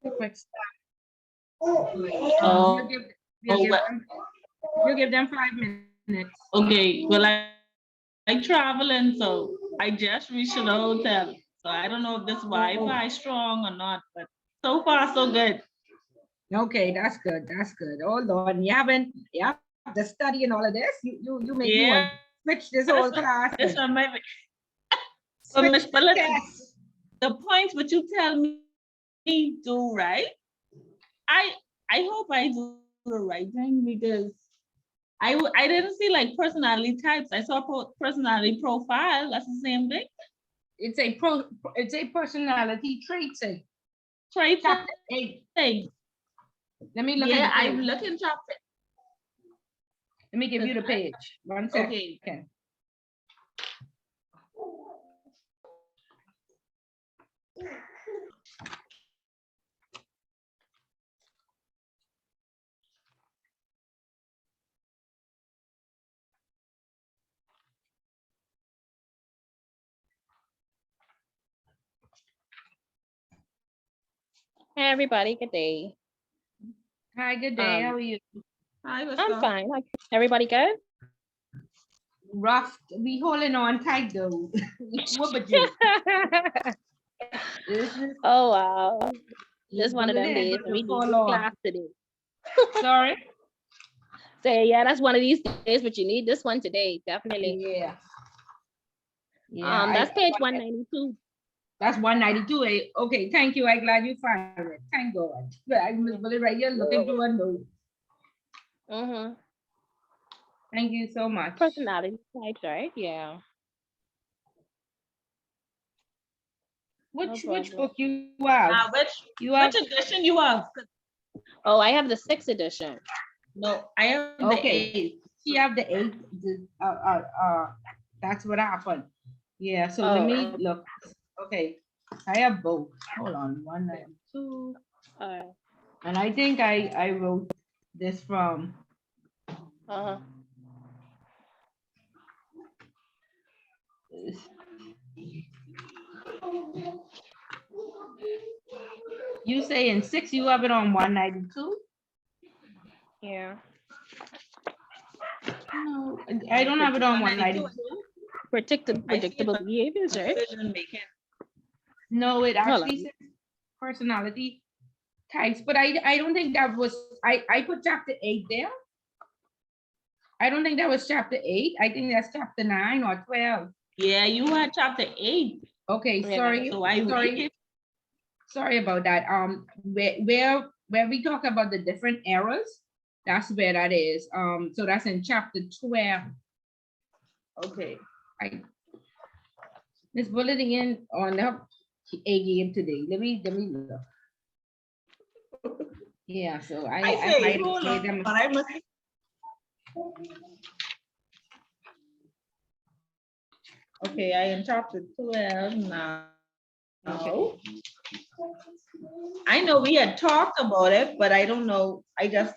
Quick. Oh, You give, we'll give well, them, you give them 5 minutes. okay. Well, I traveling, so I just reached the hotel. So I don't know if this Wi-Fi is strong or not, but so far so good. Okay, that's good. That's good. Hold on. You have the study and all of this. You make me want to Yeah, switch this whole class this and one might be. But switch Miss the Phyllis, test. the points which you tell me do right, I I hope I do the right thing because I didn't see like personality types. I saw personality profile. That's the same thing. It's a personality trait thing. Trait Chapter thing. 8. Let me look at Yeah, the I'm page. looking chapter. Let me give you the page. One second. Okay. Hey everybody, good day. Hi, good day. How are you? Hi, what's I'm up? fine. Like everybody good? Rough. We holding on tight though. What about you? This is Oh wow. This one of bullet them head days about and we to need fall this off. class today. Sorry. So yeah, that's one of these days, but you need this one today, definitely. Yeah. Yeah. That's page 192. That's 192. Okay, thank you. I'm glad you found it. Thank God. But I'm right here looking through a note. Mm-hmm. Thank you so much. Personality types, right? Yeah. Which problem. book you have? Which edition you have? Oh, I have the 6th edition. No, I have the Okay. 8th. She have the 8th. That's what happened. Yeah. So let me look. Okay. I have both. Hold on. 192. And I think I wrote this from. You say in 6 you have it on 192? Yeah. No, I don't have it on 192. Predictable behaviors, right? Decision making. No, it actually says personality types, but I don't think that was I put chapter 8 there. I don't think that was chapter 8. I think that's chapter 9 or 12. Yeah, you had chapter 8. Okay, sorry. So I read it. Sorry about that. Where we talk about the different errors, that's where that is. So that's in chapter 12. Okay. Miss bulleting in on the A game today. Let me look. Yeah, so I might have made them. Okay, I am chapter 12 now. Okay. I know we had talked about it, but I don't know. I just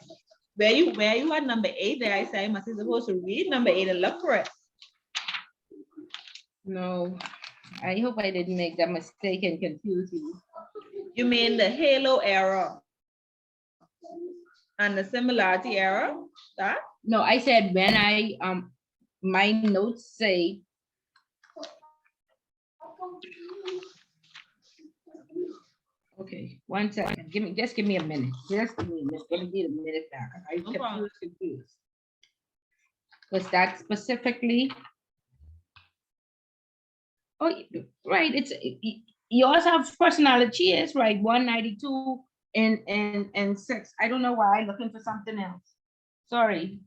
where you had number 8 there, I say I must be supposed to read number 8 and look for it. No, I hope I didn't make that mistake and confuse you. You mean the halo error and the similarity error? That? No, I said when I my notes say okay, 1 second. Just give me a minute. Just give me a minute. Let me need a minute back. I'm confused. Was that specifically? Oh, right. It's yours have personality is right. 192 and 6. I don't know why I'm looking for something else. Sorry.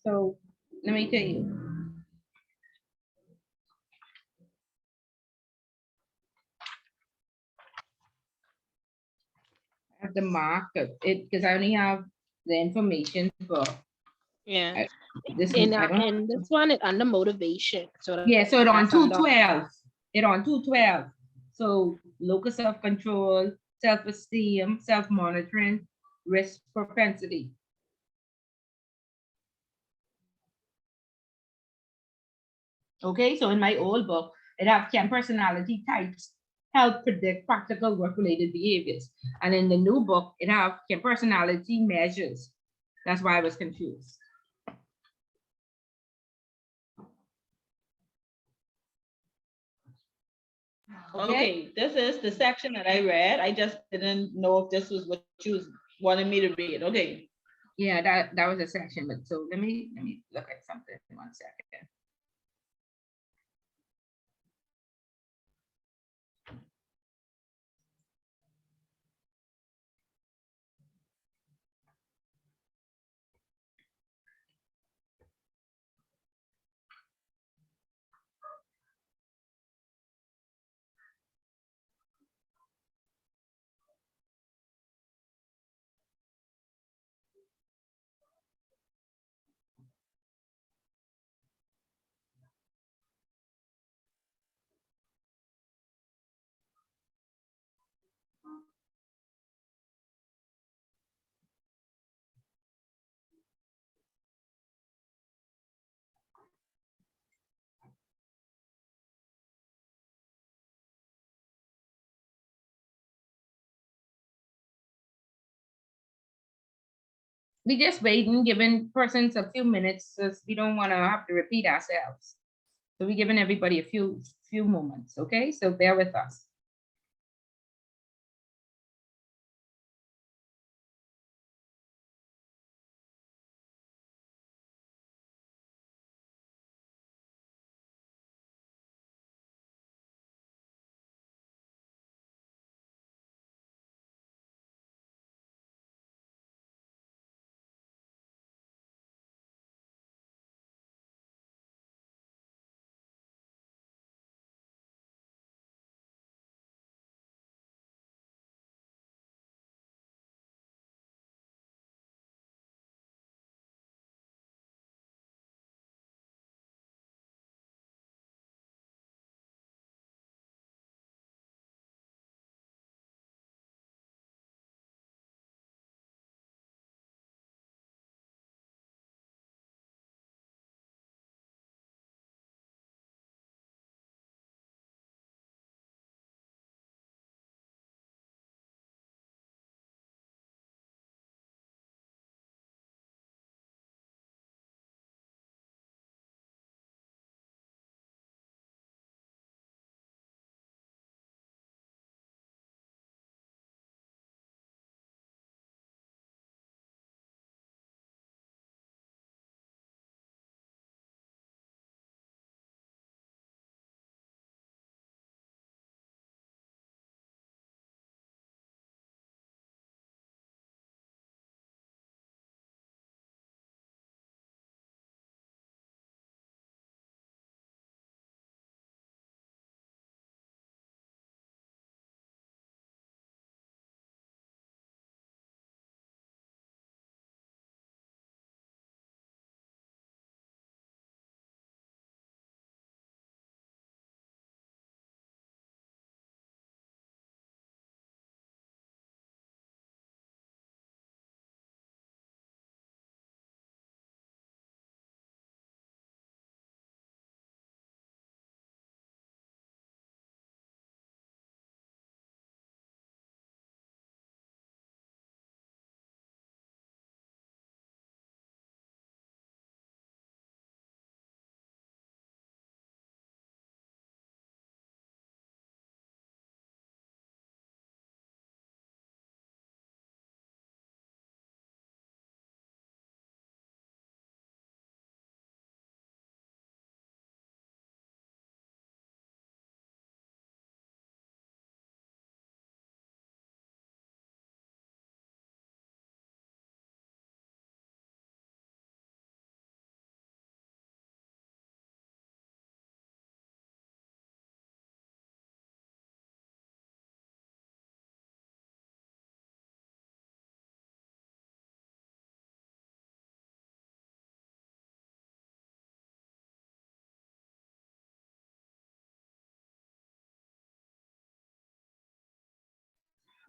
So let me tell you. I have the mark it because I only have the information for this one is under motivation. So yeah, so it on 212. It on 212. So locus of control, self-esteem, self-monitoring, risk propensity. Okay, so in my old book, it have 10 personality types. help predict practical work-related behaviors. And in the new book, it have personality measures. That's why I was confused. Okay, this is the section that I read. I just didn't know if this was what you wanted me to read. Okay. Yeah, that was a section, but so let me look at something 1 second. We just waiting, giving persons a few minutes, because we don't want to have to repeat ourselves. So we're giving everybody a few moments, okay? So bear with us.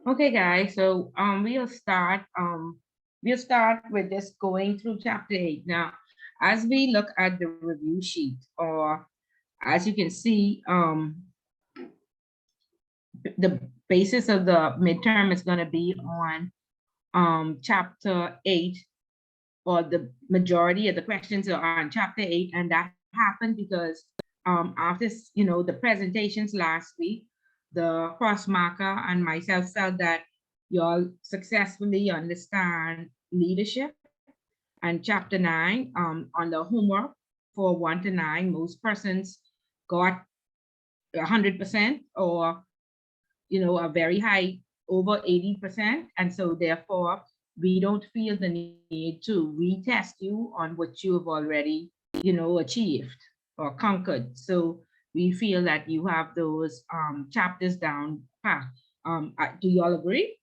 Okay, guys, so we'll start with this going through chapter 8. Now, as we look at the review sheet, or as you can see, the basis of the midterm is going to be on chapter 8, or the majority of the questions are on chapter 8, and that happened because after the presentations last week, the cross marker and myself felt that y'all successfully understand leadership. And chapter 9, on the homework for 1 to 9, most persons got 100%, or a very high, over 80%. And so therefore, we don't feel the need to retest you on what you have already, achieved or conquered. So we feel that you have those chapters down pat. Do you all agree?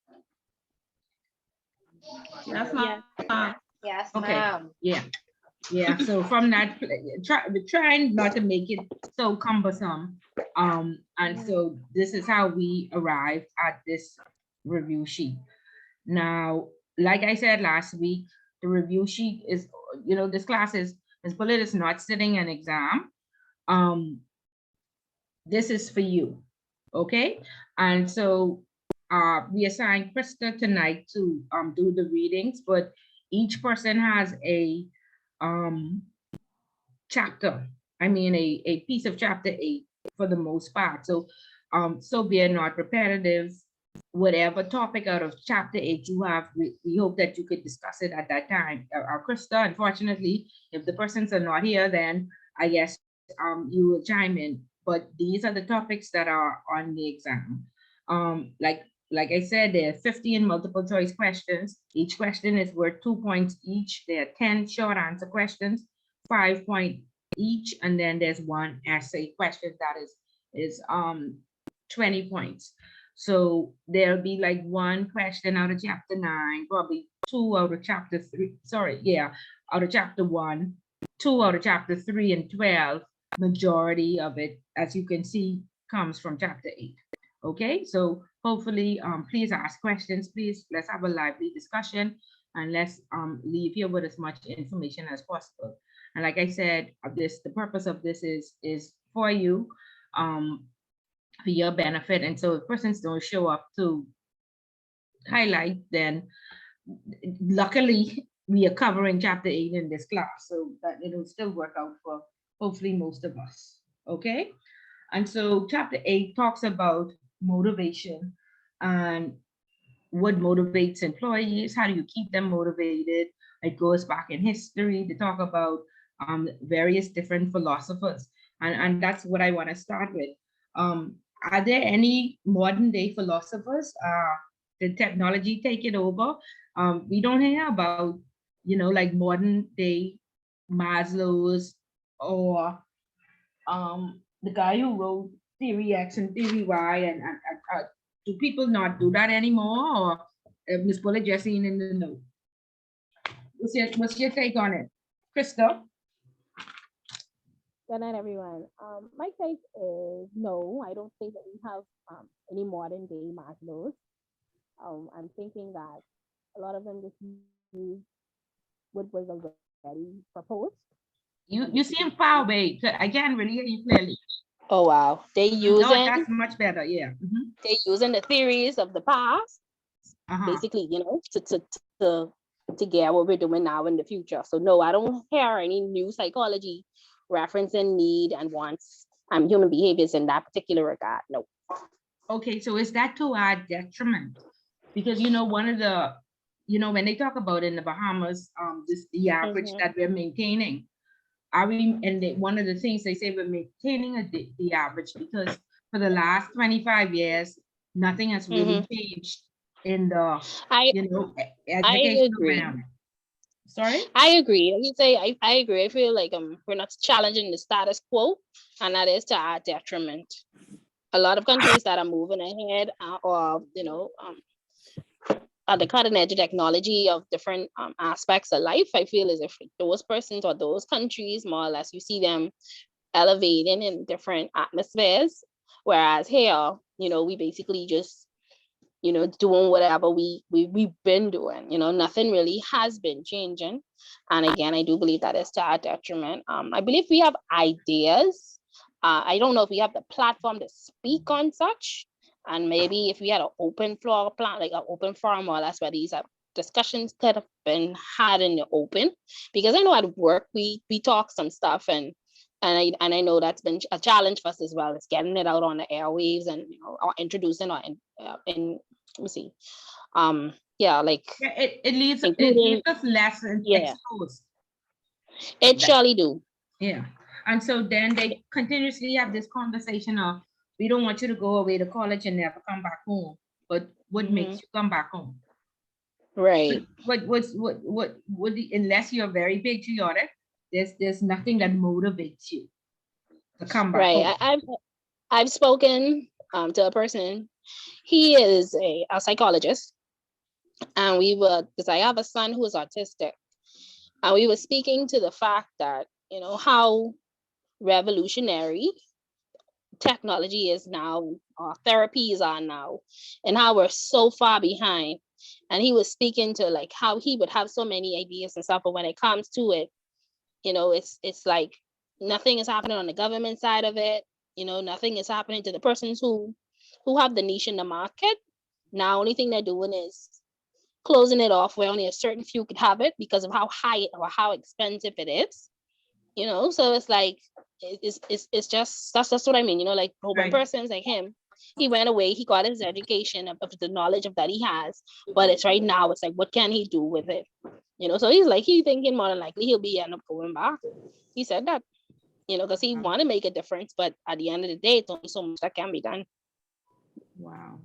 Yes, Yeah. ma'am. Yes, Okay. ma'am. Yeah. So from that, we're trying not to make it so cumbersome. And so this is how we arrived at this review sheet. Now, like I said last week, the review sheet is, this class is, Ms. Bullitt is not sitting an exam. This is for you, okay? And so we assigned Krista tonight to do the readings, but each person has a chapter, a piece of chapter 8 for the most part. So we are not repetitive. Whatever topic out of chapter 8 you have, we hope that you could discuss it at that time. Krista, unfortunately, if the persons are not here, then I guess you will chime in. But these are the topics that are on the exam. Like I said, there are 15 multiple choice questions. Each question is worth 2 points each. There are 10 short answer questions, 5 points each, and then there's one essay question that is 20 points. So there'll be like one question out of chapter 9, probably 2 out of chapter 3. Out of chapter 1, 2 out of chapter 3 and 12. Majority of it, as you can see, comes from chapter 8. Okay, so hopefully, please ask questions. Please, let's have a lively discussion, and let's leave here with as much information as possible. And like I said, the purpose of this is for you, for your benefit. And so if persons don't show up to highlight, then luckily we are covering chapter 8 in this class, so that it'll still work out for hopefully most of us. Okay, and so chapter 8 talks about motivation and what motivates employees. How do you keep them motivated? It goes back in history to talk about various different philosophers, and that's what I want to start with. Are there any modern day philosophers? Did technology take it over? We don't hear about, like modern day Maslow's, or the guy who wrote Theory X and Theory Y, and do people not do that anymore, or Ms. Bullitt just seen in the note? What's your take on it, Krista? Good night, everyone. My take is no, I don't think that we have any modern day Maslows. I'm thinking that a lot of them just use what was already proposed. You seem far away. I can't really hear you clearly. Oh wow, they using that's much better. Yeah. they using the theories of the past, basically, to get what we're doing now in the future. So no, I don't hear any new psychology referencing need and wants human behaviors in that particular regard. No. Okay, so is that to our detriment? Because one of the, when they talk about in the Bahamas, the average that we're maintaining, are we? And one of the things they say, we're maintaining the average because for the last 25 years, nothing has really changed in the educational realm. Sorry? I agree. You say I agree. I feel like we're not challenging the status quo, and that is to our detriment. A lot of countries that are moving ahead, or at the cutting edge of technology of different aspects of life, I feel as if those persons or those countries, more or less, you see them elevating in different atmospheres, whereas here, we basically just doing whatever we've been doing. Nothing really has been changing. And again, I do believe that is to our detriment. I believe we have ideas. I don't know if we have the platform to speak on such. And maybe if we had an open floor plan, like an open forum, or that's where these discussions could have been had in the open. Because I know at work we talk some stuff, and I know that's been a challenge for us as well. It's getting it out on the airwaves and or introducing or in let me see, yeah, like Yeah, it leaves including us less exposed. It surely do. Yeah. And so then they continuously have this conversation of, we don't want you to go away to college and never come back home. But what makes you come back home? Right. Unless you're very patriotic, there's nothing that motivates you to come back home. I've spoken to a person. He is a psychologist, and because I have a son who is autistic, and we were speaking to the fact that how revolutionary technology is now, therapies are now, and how we're so far behind. And he was speaking to like how he would have so many ideas and stuff, but when it comes to it, it's like nothing is happening on the government side of it. Nothing is happening to the persons who have the niche in the market. Now, only thing they're doing is closing it off where only a certain few could have it because of how high or how expensive it is. So it's like it's just that's what I mean. Like one person's like him. He went away, he got his education of the knowledge of that he has, but it's right now, it's like, what can he do with it? So he's thinking more than likely he'll be end up going back. He said that, because he want to make a difference, but at the end of the day, it's only so much that can be done. Wow.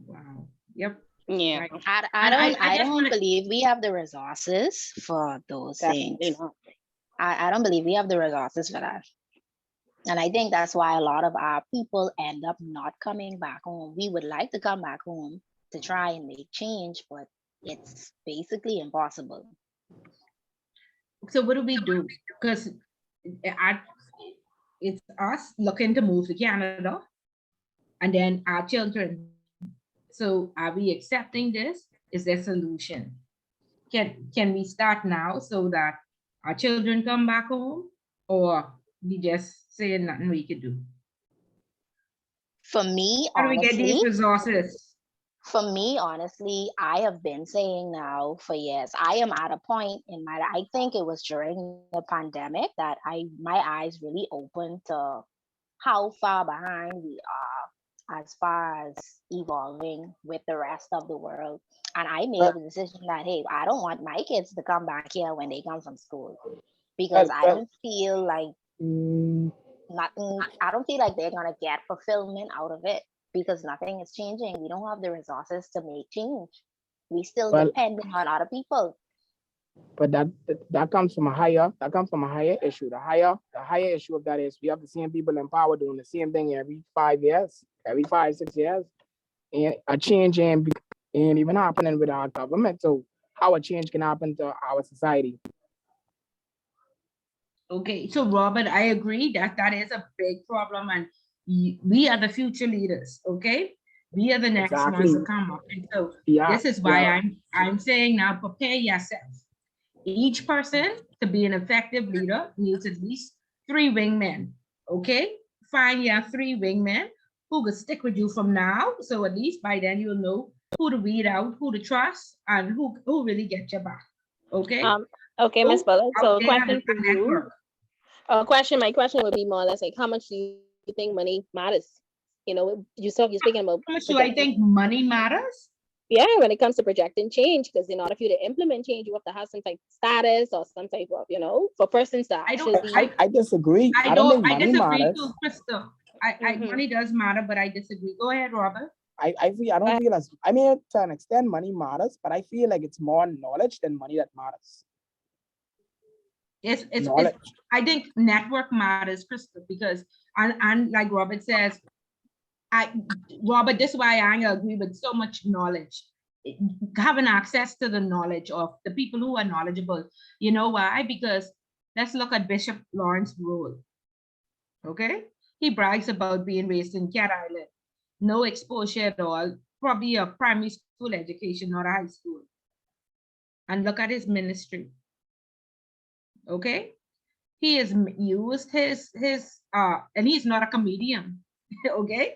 Yep. Yeah. Right. I don't believe we have the resources for those things. I don't believe we have the resources for that. And I think that's why a lot of our people end up not coming back home. We would like to come back home to try and make change, but it's basically impossible. So what do we do? Because it's us looking to move to Canada, and then our children. So are we accepting this? Is there a solution? Can we start now so that our children come back home, or we just say nothing we could do? For me, how do we get these resources? For me, honestly, I have been saying now for years, I am at a point in my life, I think it was during the pandemic that my eyes really opened to how far behind we are as far as evolving with the rest of the world. And I made the decision that, hey, I don't want my kids to come back here when they come from school, because I don't feel like I don't feel like they're going to get fulfillment out of it, because nothing is changing. We don't have the resources to make change. We still depending on other people. But that comes from a higher issue. The higher issue of that is we have the same people in power doing the same thing every 5 years, every 5-6 years, and a change ain't even happening with our government. So how a change can happen to our society? Okay, so Robert, I agree that is a big problem, and we are the future leaders. Okay, we are the next ones to come up, and so this is why I'm saying now, prepare yourself. Each person to be an effective leader needs at least 3 wingmen. Okay, find your 3 wingmen who could stick with you from now, so at least by then you'll know who to weed out, who to trust, and who really get your back. Okay. Okay, Ms. Bullock. So question for you. My question would be more or less like, how much do you think money matters? You're speaking about. How much do I think money matters? Yeah, when it comes to projecting change, because in order for you to implement change, you have to have some type of status or some type of, for persons to actually. I disagree. I disagree too, Crystal. Money does matter, but I disagree. Go ahead, Robert. I don't feel as, I mean, to an extent money matters, but I feel like it's more knowledge than money that matters. It's I think network matters, Crystal, because and like Robert says, Robert, this is why I agree with so much knowledge. Having access to the knowledge of the people who are knowledgeable. You know why? Because let's look at Bishop Lawrence Rule. Okay, he brags about being raised in Cat Island, no exposure at all, probably a primary school education, not a high school. And look at his ministry. Okay, he has used his and he's not a comedian. Okay,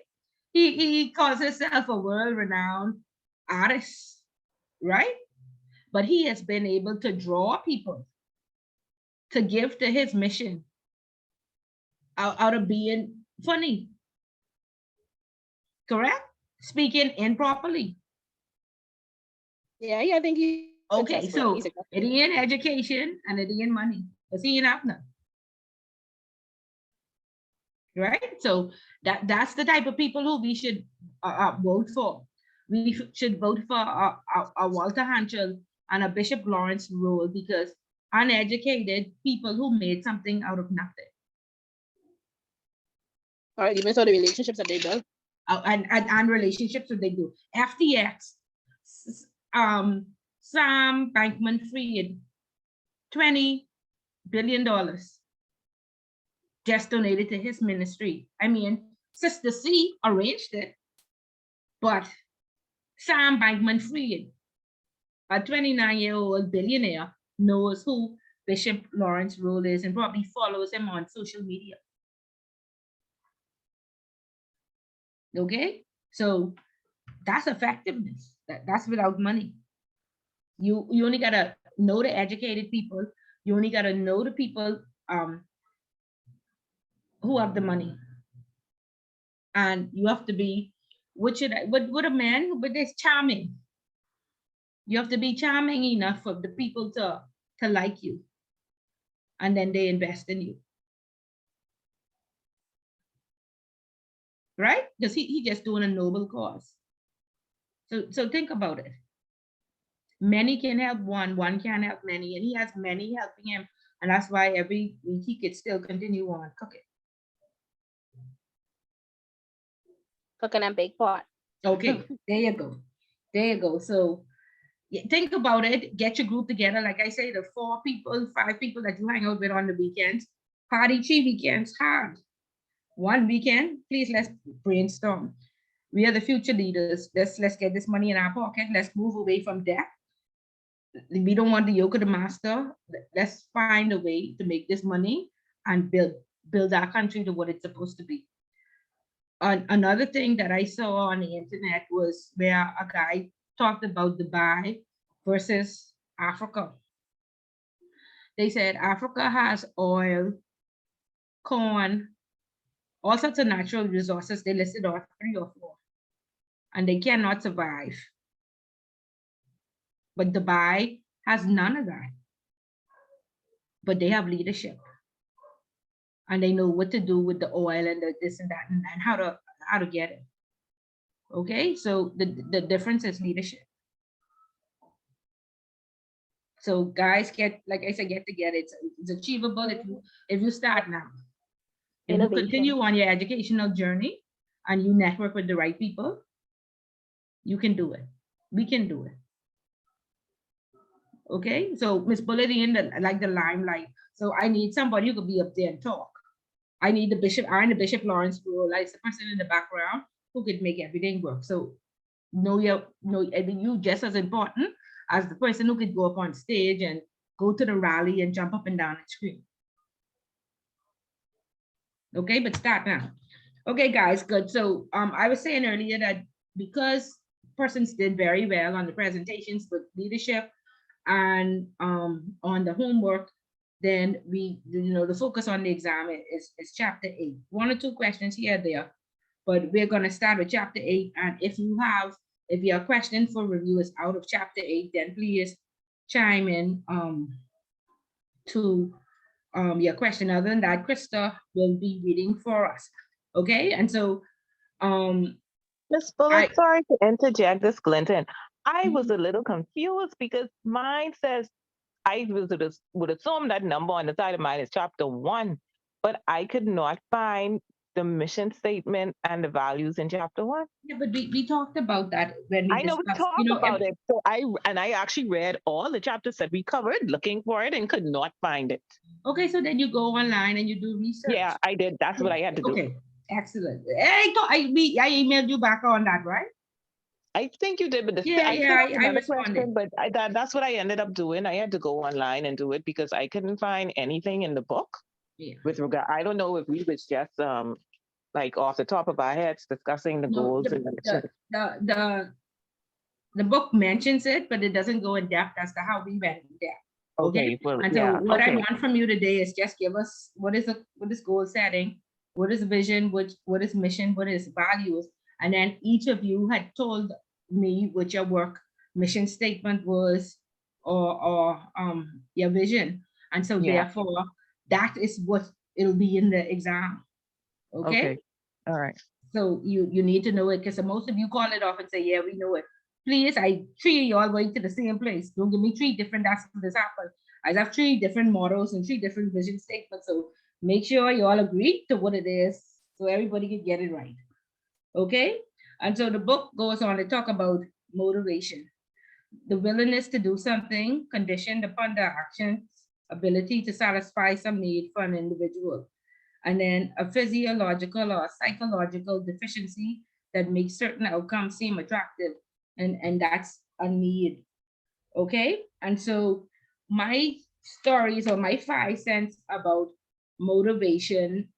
He calls himself a world-renowned artist, right? But he has been able to draw people to give to his mission out of being funny, correct? Speaking improperly. Yeah, I think he's Okay, successful. so He's successful. it ain't education and it ain't money. Because he ain't have none. Right? So that's the type of people who we should vote for. We should vote for a Walter Hanchel and a Bishop Lawrence role because uneducated people who made something out of nothing. All right, even so the relationships that they built. And relationships that they do. FTX, Sam Bankman-Fried, $20 billion just donated to his ministry. I mean, Sister C arranged it, but Sam Bankman-Fried, a 29-year-old billionaire, knows who Bishop Lawrence Roll is and probably follows him on social media. Okay, so that's effectiveness. That's without money. You only gotta know the educated people. You only gotta know the people who have the money, and you have to be what a man with this charming. You have to be charming enough for the people to like you, and then they invest in you, right? Because he just doing a noble cause. So think about it. Many can help one can help many, and he has many helping him, and that's why every week he could still continue on cooking. Cooking and bake pot. Okay, there you go. There you go. So think about it. Get your group together. Like I say, the 4 people, 5 people that you hang out with on the weekends. Party 3 weekends hard. 1 weekend, please let's brainstorm. We are the future leaders. Let's get this money in our pocket. Let's move away from debt. We don't want the yoke of the master. Let's find a way to make this money and build our country to what it's supposed to be. Another thing that I saw on the internet was where a guy talked about Dubai versus Africa. They said Africa has oil, corn, all sorts of natural resources. They listed off 3 or 4, and they cannot survive. But Dubai has none of that. But they have leadership, and they know what to do with the oil and the this and that and how to get it. Okay, so the difference is leadership. So guys, like I said, get together. It's achievable if you start now. If you continue on your educational journey and you network with the right people, you can do it. We can do it. Okay, so Miss Bulletin, like the limelight. So I need somebody who could be up there and talk. I need the Bishop, the Bishop Lawrence role, like the person in the background who could make everything work. So I think you just as important as the person who could go up on stage and go to the rally and jump up and down and scream. Okay, but start now. Okay, guys, good. So I was saying earlier that because persons did very well on the presentations with leadership and on the homework, then the focus on the exam is chapter 8. 1 or 2 questions here or there, but we're going to start with chapter 8. And if your question for review is out of chapter 8, then please chime in to your question. Other than that, Krista will be reading for us. Okay, and so Miss Bullock, sorry to interject this, Clinton. I was a little confused because mine says I would assume that number on the side of mine is chapter 1, but I could not find the mission statement and the values in chapter 1. Yeah, but we talked about that when we discussed. We talked about it. So I actually read all the chapters that we covered, looking for it, and could not find it. Okay, so then you go online and you do research. Yeah, I did. That's what I had to do. Okay, excellent. I emailed you back on that, right? I think you did, but I responded. But that's what I ended up doing. I had to go online and do it because I couldn't find anything in the book with regard. I don't know if we was just like off the top of our heads, discussing the No, goals and the book mentions it, but it doesn't go in depth as to how we went in depth. okay, well, And so yeah, what I okay, want from you today is just give us what is goal setting, what is vision, what is mission, what is values, and then each of you had told me what your work mission statement was, or your vision, and so yeah, therefore that is what it'll be in the exam. Okay. okay, all right, So you need to know it, because most of you call it off and say, yeah, we know it. Please, I three of you all going to the same place. Don't give me three different this happened. I have three different models and three different vision statements. So make sure you all agree to what it is so everybody can get it right. Okay? And so the book goes on to talk about motivation. The willingness to do something conditioned upon the action's ability to satisfy some need for an individual, and then a physiological or psychological deficiency that makes certain outcomes seem attractive, and that's a need. Okay, and so my stories, or my 5 cents about motivation,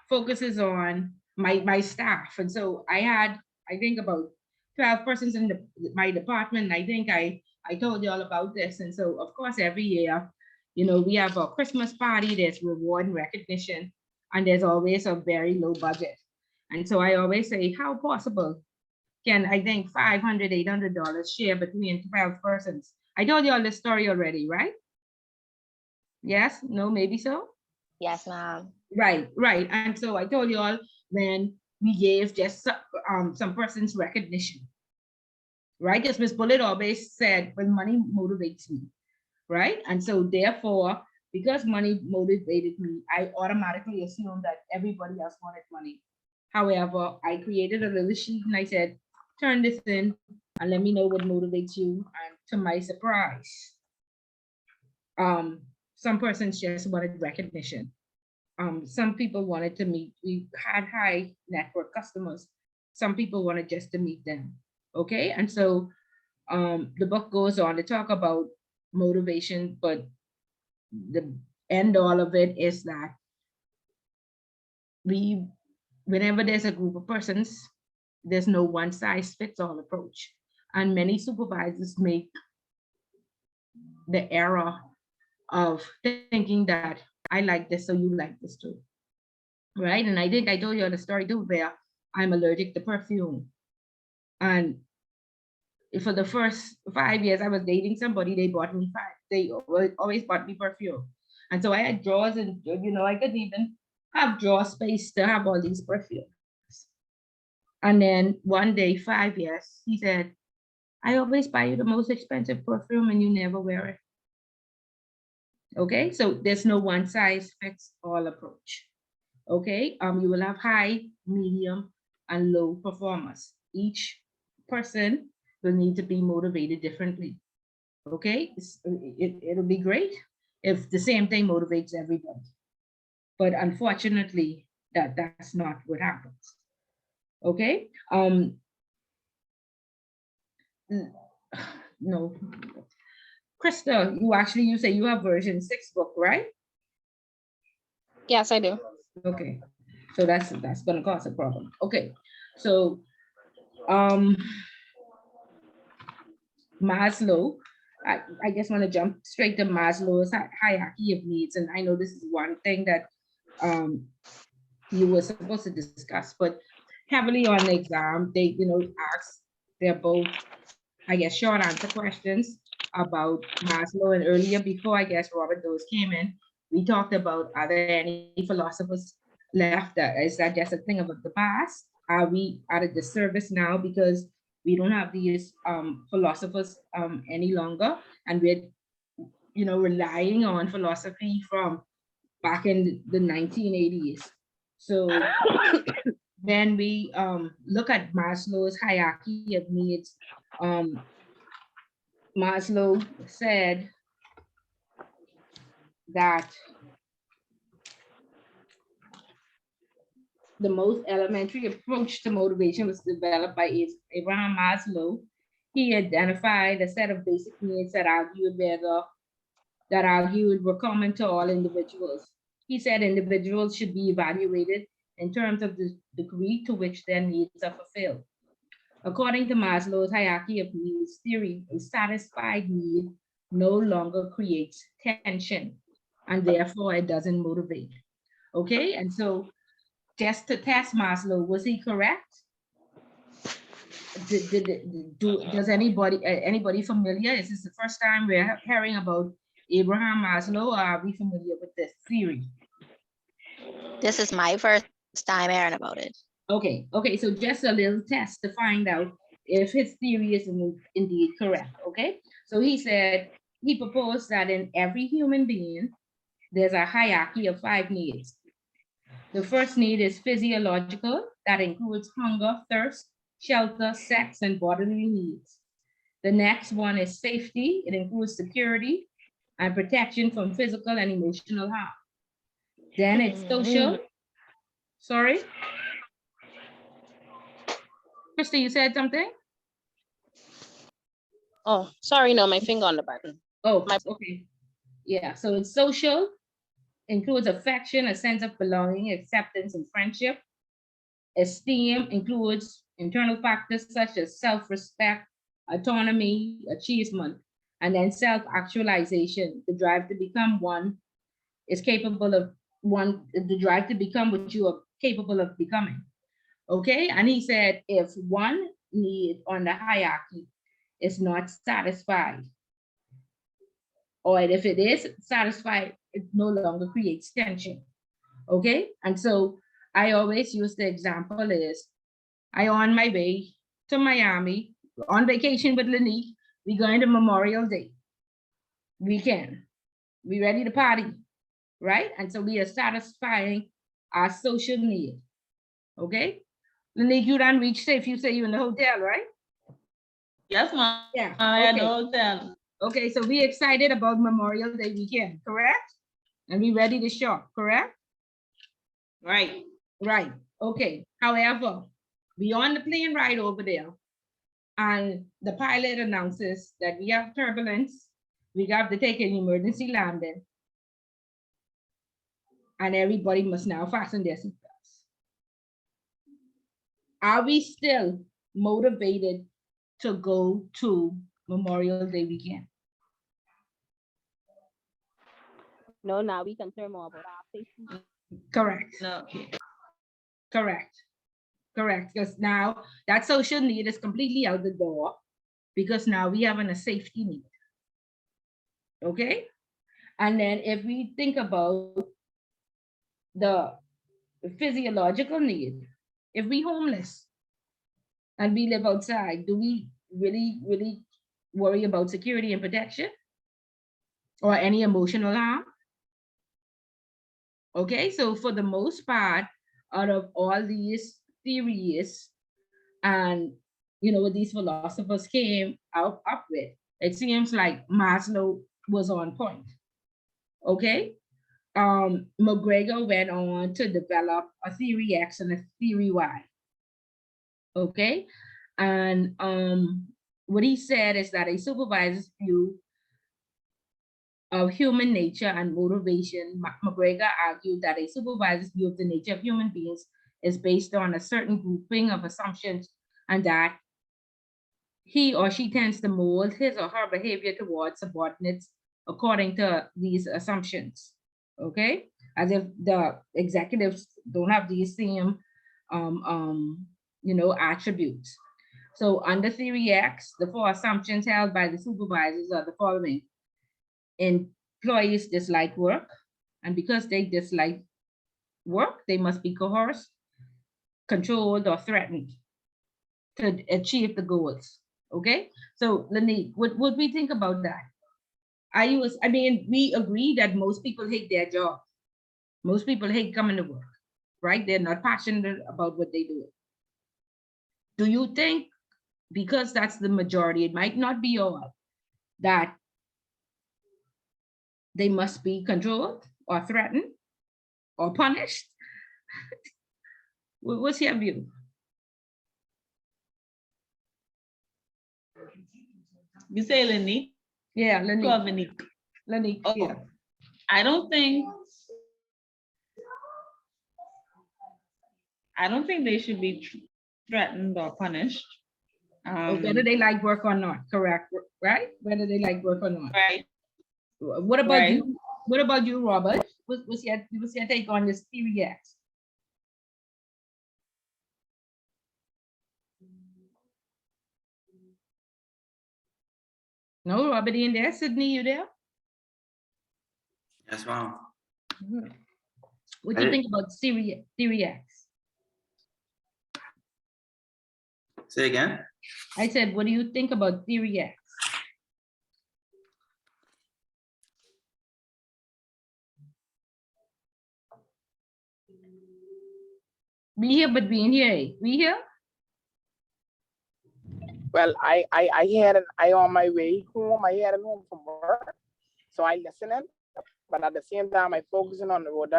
focuses on my staff. And so I had, I think, about 12 persons in my department. I think I told you all about this. And so of course every year, we have a Christmas party, there's reward and recognition, and there's always a very low budget. And so I always say, how possible can, I think, $500, $800 share between 12 persons? I told you all this story already, right? Yes, no, maybe so. Yes, ma'am. Right, right. And so I told you all, when we gave just some persons recognition, right? As Miss Bullitt always said, when money motivates me, right? And so therefore, because money motivated me, I automatically assumed that everybody else wanted money. However, I created a little sheet and I said, turn this in and let me know what motivates you. And to my surprise, some persons just wanted recognition. Some people wanted to meet. We had high network customers. Some people wanted just to meet them. Okay, and so the book goes on to talk about motivation, but the end all of it is that whenever there's a group of persons, there's no one size fits all approach, and many supervisors make the error of thinking that I like this, so you like this too, right? And I think I told you the story too, where I'm allergic to perfume, and for the first 5 years I was dating somebody, they always bought me perfume, and so I had drawers, and I couldn't even have drawer space to have all these perfumes. And then one day, 5 years, he said, I always buy you the most expensive perfume and you never wear it. Okay, so there's no one size fits all approach. Okay, you will have high, medium, and low performers. Each person will need to be motivated differently. Okay, it'll be great if the same thing motivates everybody. But unfortunately, that's not what happens. Okay, no. Krista, you say you have version 6 book, right? Yes, I do. Okay, so that's gonna cause a problem. Okay, so Maslow, I just want to jump straight to Maslow's hierarchy of needs, and I know this is one thing that you were supposed to discuss, but heavily on the exam, they ask, they're both, I guess, short answer questions about Maslow. And earlier, before I guess Robert Dose came in, we talked about, are there any philosophers left? Is that just a thing of the past? Are we at a disservice now because we don't have these philosophers any longer, and we're relying on philosophy from back in the 1980s? So when we look at Maslow's hierarchy of needs, Maslow said that the most elementary approach to motivation was developed by Abraham Maslow. He identified a set of basic needs that argued were common to all individuals. He said individuals should be evaluated in terms of the degree to which their needs are fulfilled. According to Maslow's hierarchy of needs theory, a satisfied need no longer creates tension, and therefore it doesn't motivate. Okay, and so just to test Maslow, was he correct? Does anybody familiar? Is this the first time we're hearing about Abraham Maslow, or are we familiar with this theory? This is my first time hearing about it. Okay, so just a little test to find out if his theory is indeed correct, okay? So he said, he proposed that in every human being, there's a hierarchy of 5 needs. The first need is physiological, that includes hunger, thirst, shelter, sex, and bodily needs. The next one is safety. It includes security and protection from physical and emotional harm. Then it's social. Sorry? Christy, you said something? Oh, sorry, no, my finger on the button. Oh, okay. Yeah, so it's social, includes affection, a sense of belonging, acceptance, and friendship. Esteem includes internal factors such as self-respect, autonomy, achievement, and then self-actualization. The drive to become one is capable of the drive to become what you are capable of becoming. Okay, and he said if one need on the hierarchy is not satisfied, or if it is satisfied, it no longer creates tension. Okay, and so I always use the example is I on my way to Miami on vacation with Lanique. We going to Memorial Day weekend. We ready to party, right? And so we are satisfying our social need. Okay, Lanique, you done reached safe. You say you in the hotel, right? Yes, ma'am. Yeah. I Okay. know that. Okay, so we excited about Memorial Day weekend, correct? And we ready to shop, correct? Right. Right. Okay. However, we on the plane ride over there, and the pilot announces that we have turbulence. We have to take an emergency landing, and everybody must now fasten their seatbelts. Are we still motivated to go to Memorial Day weekend? No, now we can learn more about our safety. Correct. No. Correct. Correct. Because now that social need is completely out the door, because now we have a safety need. Okay. And then if we think about the physiological need, if we homeless and we live outside, do we really worry about security and protection or any emotional harm? Okay, so for the most part, out of all these theories and what these philosophers came up with, it seems like Maslow was on point. Okay, McGregor went on to develop a theory X and a theory Y. Okay, and what he said is that a supervisor's view of human nature and motivation, McGregor argued that a supervisor's view of the nature of human beings is based on a certain grouping of assumptions, and that he or she tends to mold his or her behavior towards subordinates according to these assumptions. Okay, as if the executives don't have these same attributes. So under theory X, the 4 assumptions held by the supervisors are the following. Employees dislike work, and because they dislike work, they must be coerced, controlled, or threatened to achieve the goals. Okay, so Lanique, what would we think about that? We agree that most people hate their job. Most people hate coming to work, right? They're not passionate about what they do. Do you think, because that's the majority, it might not be all, that they must be controlled or threatened or punished? What's your view? You say Lanique? Yeah, Lanique. Lanique. Lanique, Oh, yeah. I don't think I don't think they should be threatened or punished. Or whether they like work or not, correct, right? Whether they like work or not. Right. What about Right. you? What about you, Robert? What's your take on this theory X? No, Robert in there. Sydney, you there? Yes, ma'am. What do you think about theory X? Say again. I said, what do you think about theory X? Be here, but being here. We here? Well, I on my way home. I heading home from work, so I listening, but at the same time I focusing on the road.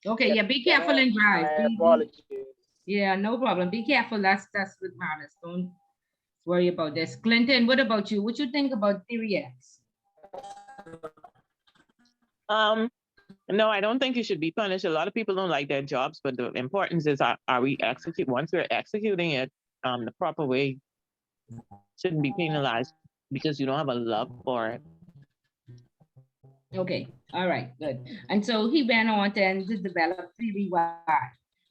Okay, yeah, be careful and drive. Yeah, no problem. Be careful. That's what matters. Don't worry about this. Clinton, what about you? What you think about theory X? No, I don't think you should be punished. A lot of people don't like their jobs, but the importance is, are we once we're executing it the proper way, shouldn't be penalized because you don't have a love for it. Okay, all right, good. And so he went on then to develop theory Y,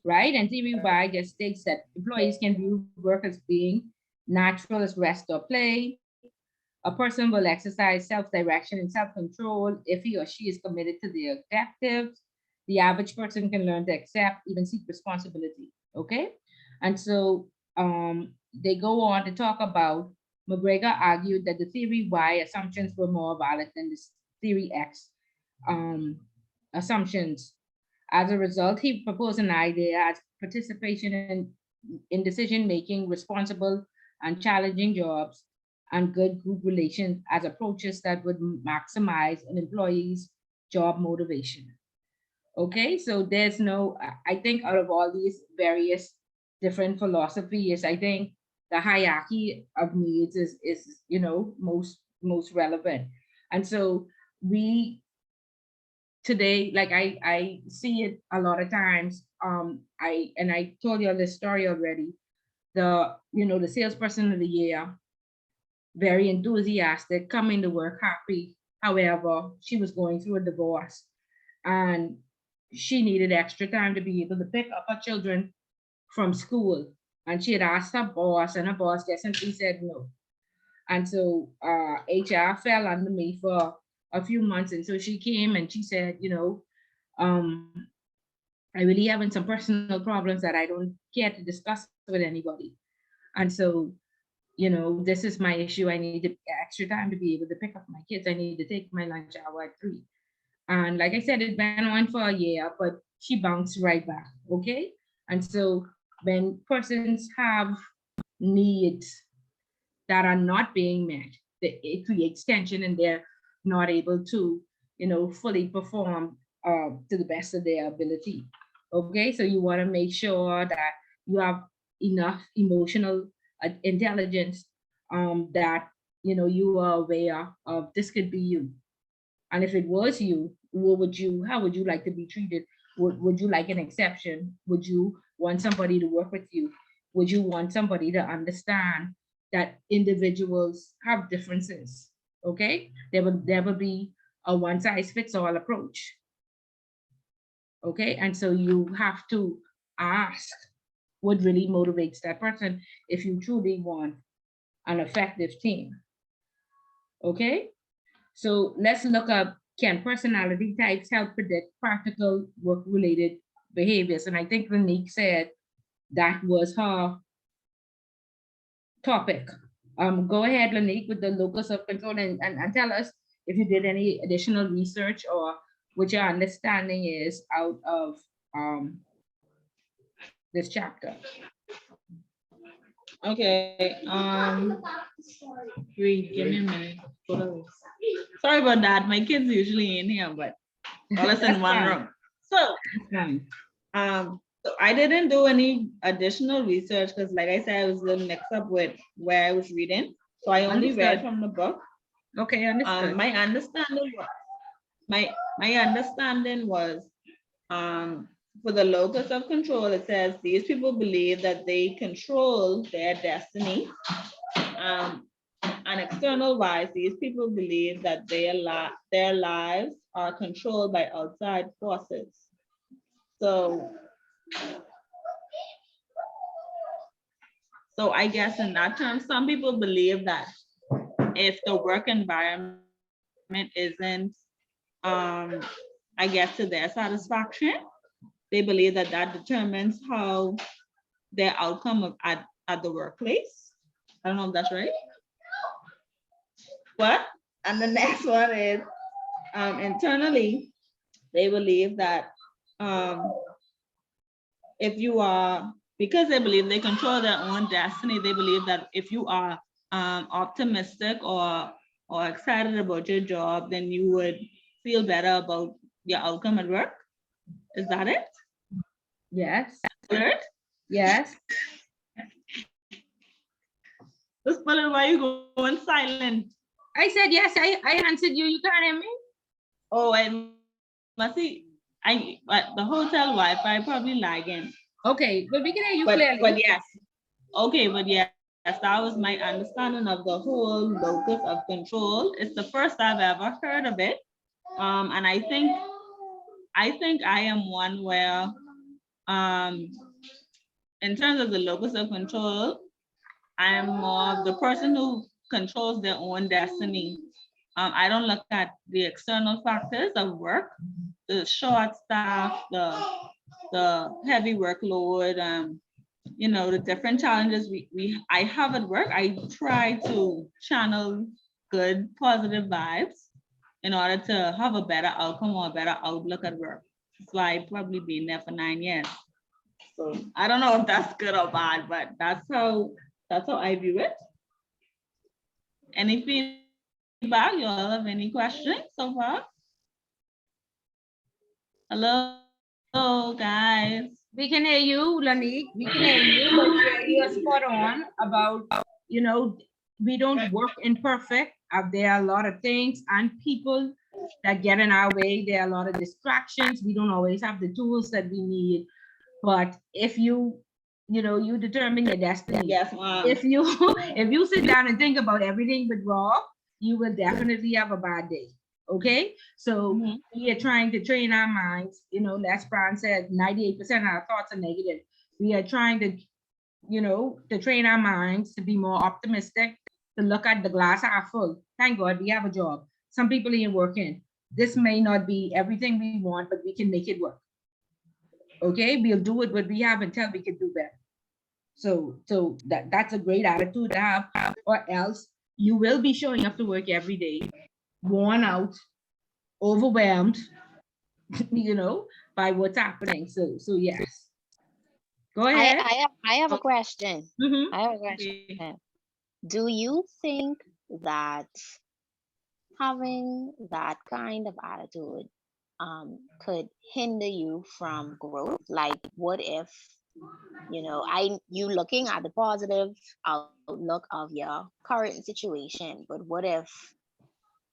right? And theory Y just states that employees can view work as being natural as rest or play. A person will exercise self-direction and self-control if he or she is committed to their objectives. The average person can learn to accept, even seek responsibility, okay? And so they go on to talk about, McGregor argued that the theory Y assumptions were more valid than the theory X assumptions. As a result, he proposed an idea as participation in decision-making, responsible and challenging jobs, and good group relations as approaches that would maximize an employee's job motivation. Okay, so there's no, I think out of all these various different philosophies, I think the hierarchy of needs is you know, most relevant. And so we today, like I see it a lot of times. I told you this story already. The salesperson of the year, very enthusiastic, coming to work happy. However, she was going through a divorce and she needed extra time to be able to pick up her children from school. And she had asked her boss, and her boss just simply said no. And so HR fell under me for a few months. And so she came and she said, I really having some personal problems that I don't care to discuss with anybody. And so, this is my issue. I need extra time to be able to pick up my kids. I need to take my lunch hour at 3. And like I said, it went on for a year, but she bounced right back, okay? And so when persons have needs that are not being met, it creates tension and they're not able to, fully perform to the best of their ability, okay? So you wanna make sure that you have enough emotional intelligence that, you are aware of this could be you. And if it was you, how would you like to be treated? Would you like an exception? Would you want somebody to work with you? Would you want somebody to understand that individuals have differences? Okay, there will never be a one size fits all approach. Okay, and so you have to ask what really motivates that person if you truly want an effective team. Okay, so let's look up, can personality types help predict practical work-related behaviors? And I think Lanique said that was her topic. Go ahead, Lanique, with the locus of control and tell us if you did any additional research or what your understanding is out of this chapter. Okay. Wait, give me a minute. Sorry about that. My kids usually in here, but all us in one room. So, so I didn't do any additional research because, like I said, I was a little mixed up with where I was reading. So I only read from the book. Okay, understood. My understanding was for the locus of control, it says these people believe that they control their destiny. On external wise, these people believe that their lives are controlled by outside forces. So I guess in that term, some people believe that if the work environment isn't, I guess, to their satisfaction, they believe that that determines how their outcome at the workplace. I don't know if that's right. What? And the next one is internally, they believe that if you are, because they believe they control their own destiny, they believe that if you are optimistic or excited about your job, then you would feel better about your outcome at work. Is that it? Yes. Alert? Yes. Just Bullet, why you going silent? I said yes. I answered you. You can't hear me? Oh, I must see. The hotel Wi-Fi probably lagging. Okay, but we can hear you clearly. But yes. Okay, but yes, that was my understanding of the whole locus of control. It's the first I've ever heard of it. And I think I am one where in terms of the locus of control, I am more of the person who controls their own destiny. I don't look at the external factors of work, the short staff, the heavy workload, you know, the different challenges I have at work. I try to channel good, positive vibes in order to have a better outcome or a better outlook at work. That's why I've probably been there for 9 years. So I don't know if that's good or bad, but that's how I view it. Any feedback? You all have any questions so far? Hello, guys. We can hear you, Lanik. We can hear you, but you're spot on about, you know, we don't work imperfect. There are a lot of things and people that get in our way. There are a lot of distractions. We don't always have the tools that we need. But if you determine your destiny. Yes, ma'am. If you sit down and think about everything but raw, you will definitely have a bad day. Okay, so we are trying to train our minds. You know, Les Brown said 98% of our thoughts are negative. We are trying to, to train our minds to be more optimistic, to look at the glass half full. Thank God we have a job. Some people ain't working. This may not be everything we want, but we can make it work. Okay, we'll do it what we have until we can do better. So that's a great attitude to have, or else you will be showing up to work every day, worn out, overwhelmed, by what's happening. So yes. Go ahead. I have a question. Mm-hmm. I have a question. Do you think that having that kind of attitude could hinder you from growth? Like, what if, you looking at the positive outlook of your current situation, but what if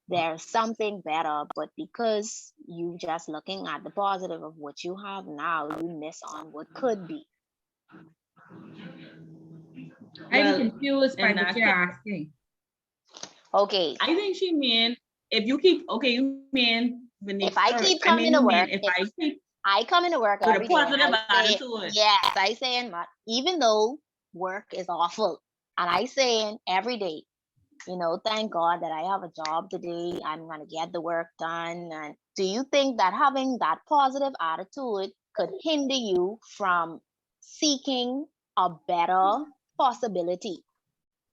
there's something better, but because you just looking at the positive of what you have now, you miss on what could be? I'm confused by what you're asking. Okay. I think she mean if you keep, you mean if I keep coming to work, I come into work every day. Yes, I saying, even though work is awful, and I saying every day, thank God that I have a job today. I'm gonna get the work done. And do you think that having that positive attitude could hinder you from seeking a better possibility?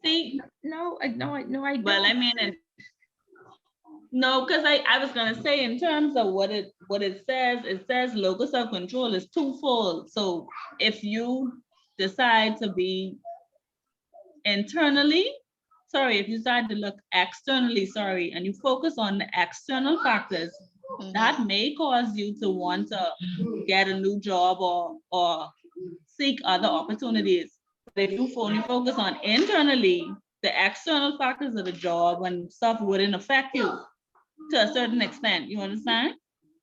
See, no, I don't. Well, I mean, no, because I was gonna say in terms of what it says locus of control is twofold. So if you decide to be if you decide to look externally, and you focus on the external factors, that may cause you to want to get a new job or seek other opportunities. But if you only focus on internally, the external factors of the job and stuff wouldn't affect you to a certain extent. You understand?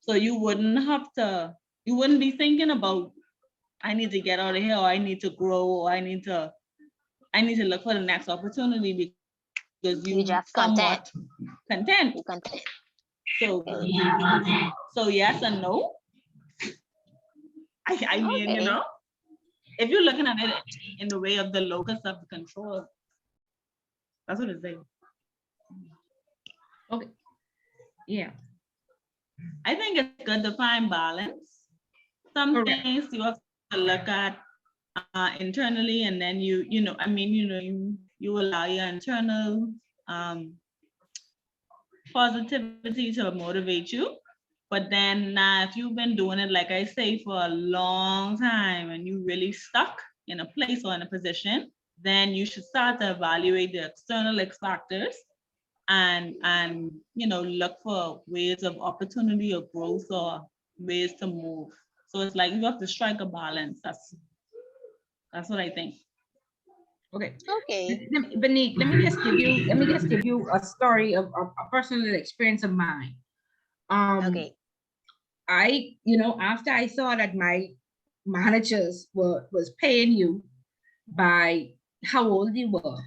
So you wouldn't have to you wouldn't be thinking about, I need to get out of here, or I need to grow, or I need to look for the next opportunity, because You just somewhat content. You content. So yes and no. I mean, Okay. if you're looking at it in the way of the locus of control, that's what it's saying. Okay. Yeah. I think it's good to find balance. Some Correct. things you have to look at internally, and then you allow your internal positivity to motivate you. But then if you've been doing it, like I say, for a long time, and you really stuck in a place or in a position, then you should start to evaluate the external X factors and look for ways of opportunity or growth, or ways to move. So it's like you have to strike a balance. That's what I think. Okay. Okay. Benique, let me just give you a story of a personal experience of mine. Okay. After I saw that my managers was paying you by how old you were,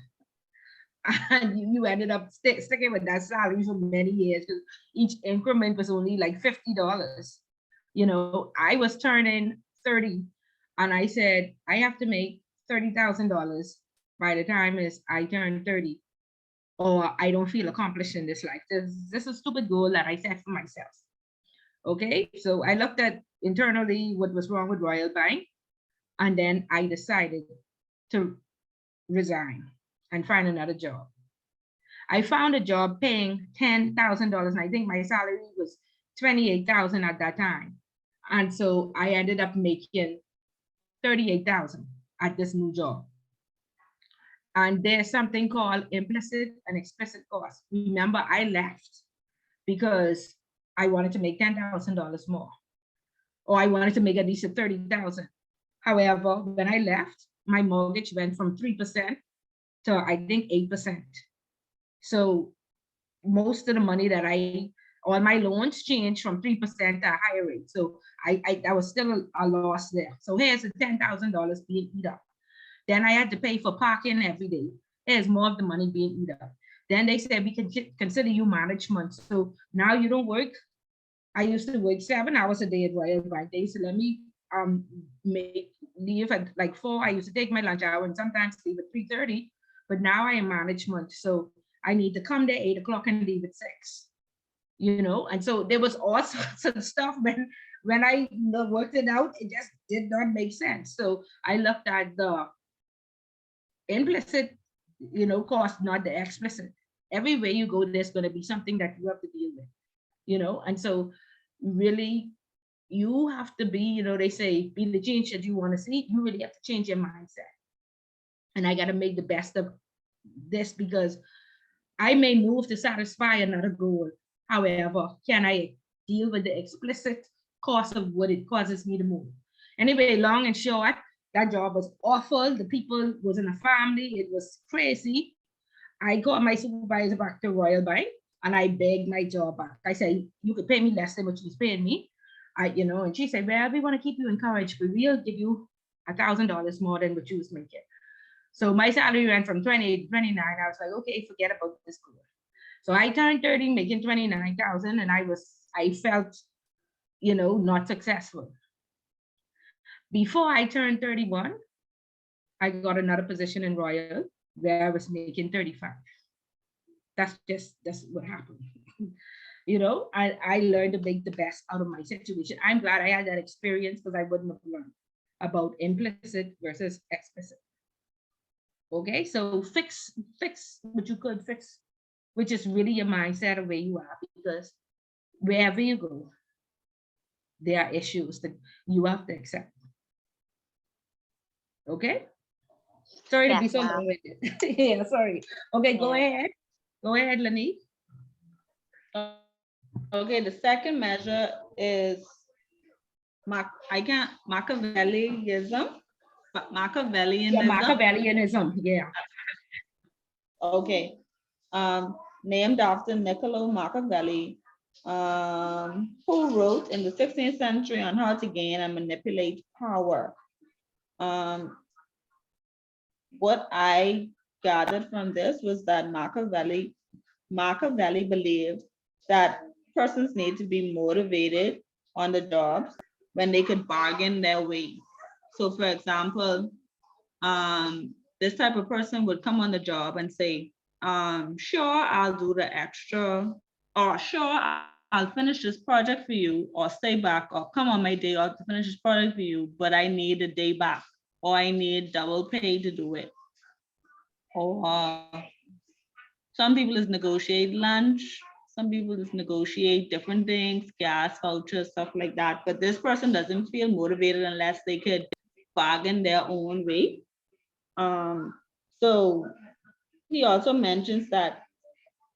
and you ended up sticking with that salary for many years, because each increment was only like $50. I was turning 30, and I said, I have to make $30,000 by the time I turn 30, or I don't feel accomplished in this life. This is a stupid goal that I set for myself. Okay, so I looked at internally what was wrong with Royal Bank, and then I decided to resign and find another job. I found a job paying $10,000, and I think my salary was $28,000 at that time. And so I ended up making $38,000 at this new job. And there's something called implicit and explicit cost. Remember, I left because I wanted to make $10,000 more, or I wanted to make at least $30,000. However, when I left, my mortgage went from 3% to I think 8%. So most of the money that all my loans changed from 3% to a higher rate. So I was still a loss there. So here's the $10,000 being eat up. Then I had to pay for parking every day. Here's more of the money being eat up. Then they said, we can consider you management. So now you don't work. I used to work 7 hours a day at Royal Bank. They used to let me leave at like 4. I used to take my lunch hour and sometimes leave at 3:30. But now I am management. So I need to come there 8 o'clock and leave at 6. And so there was all sorts of stuff when I worked it out, it just did not make sense. So I looked at the implicit, cost, not the explicit. Everywhere you go, there's going to be something that you have to deal with, and so really you have to be, they say, be the change that you want to see. You really have to change your mindset. And I got to make the best of this, because I may move to satisfy another goal. However, can I deal with the explicit cost of what it causes me to move? Anyway, long and short, that job was awful. The people was in a family. It was crazy. I got my supervisor back to Royal Bank and I begged my job back. I said, you could pay me less than what you was paying me. And she said, well, we want to keep you encouraged, but we'll give you $1,000 more than what you was making. So my salary went from 28 to 29. I was like, okay, forget about this goal. So I turned 30, making 29,000, and I felt, not successful. Before I turned 31, I got another position in Royal where I was making 35. That's what happened. I learned to make the best out of my situation. I'm glad I had that experience, because I wouldn't have learned about implicit versus explicit. Okay, so fix what you could fix, which is really your mindset of where you are, because wherever you go, there are issues that you have to accept. Okay? Sorry to be so long-winded. Yeah, sorry. Okay, go ahead. Go ahead, Lanique. Okay, the second measure is Machiavellianism. Yeah, Machiavellianism, yeah. Okay. Named after Niccolo Machiavelli, who wrote in the 16th century on how to gain and manipulate power. What I gathered from this was that Machiavelli believed that persons need to be motivated on the jobs when they could bargain their way. So for example, this type of person would come on the job and say, sure, I'll do the extra, or sure, I'll finish this project for you, or stay back, or come on my day off to finish this project for you, but I need a day back, or I need double pay to do it. Or some people just negotiate lunch, some people just negotiate different things, gas vouchers, stuff like that. But this person doesn't feel motivated unless they could bargain their own way. So he also mentions that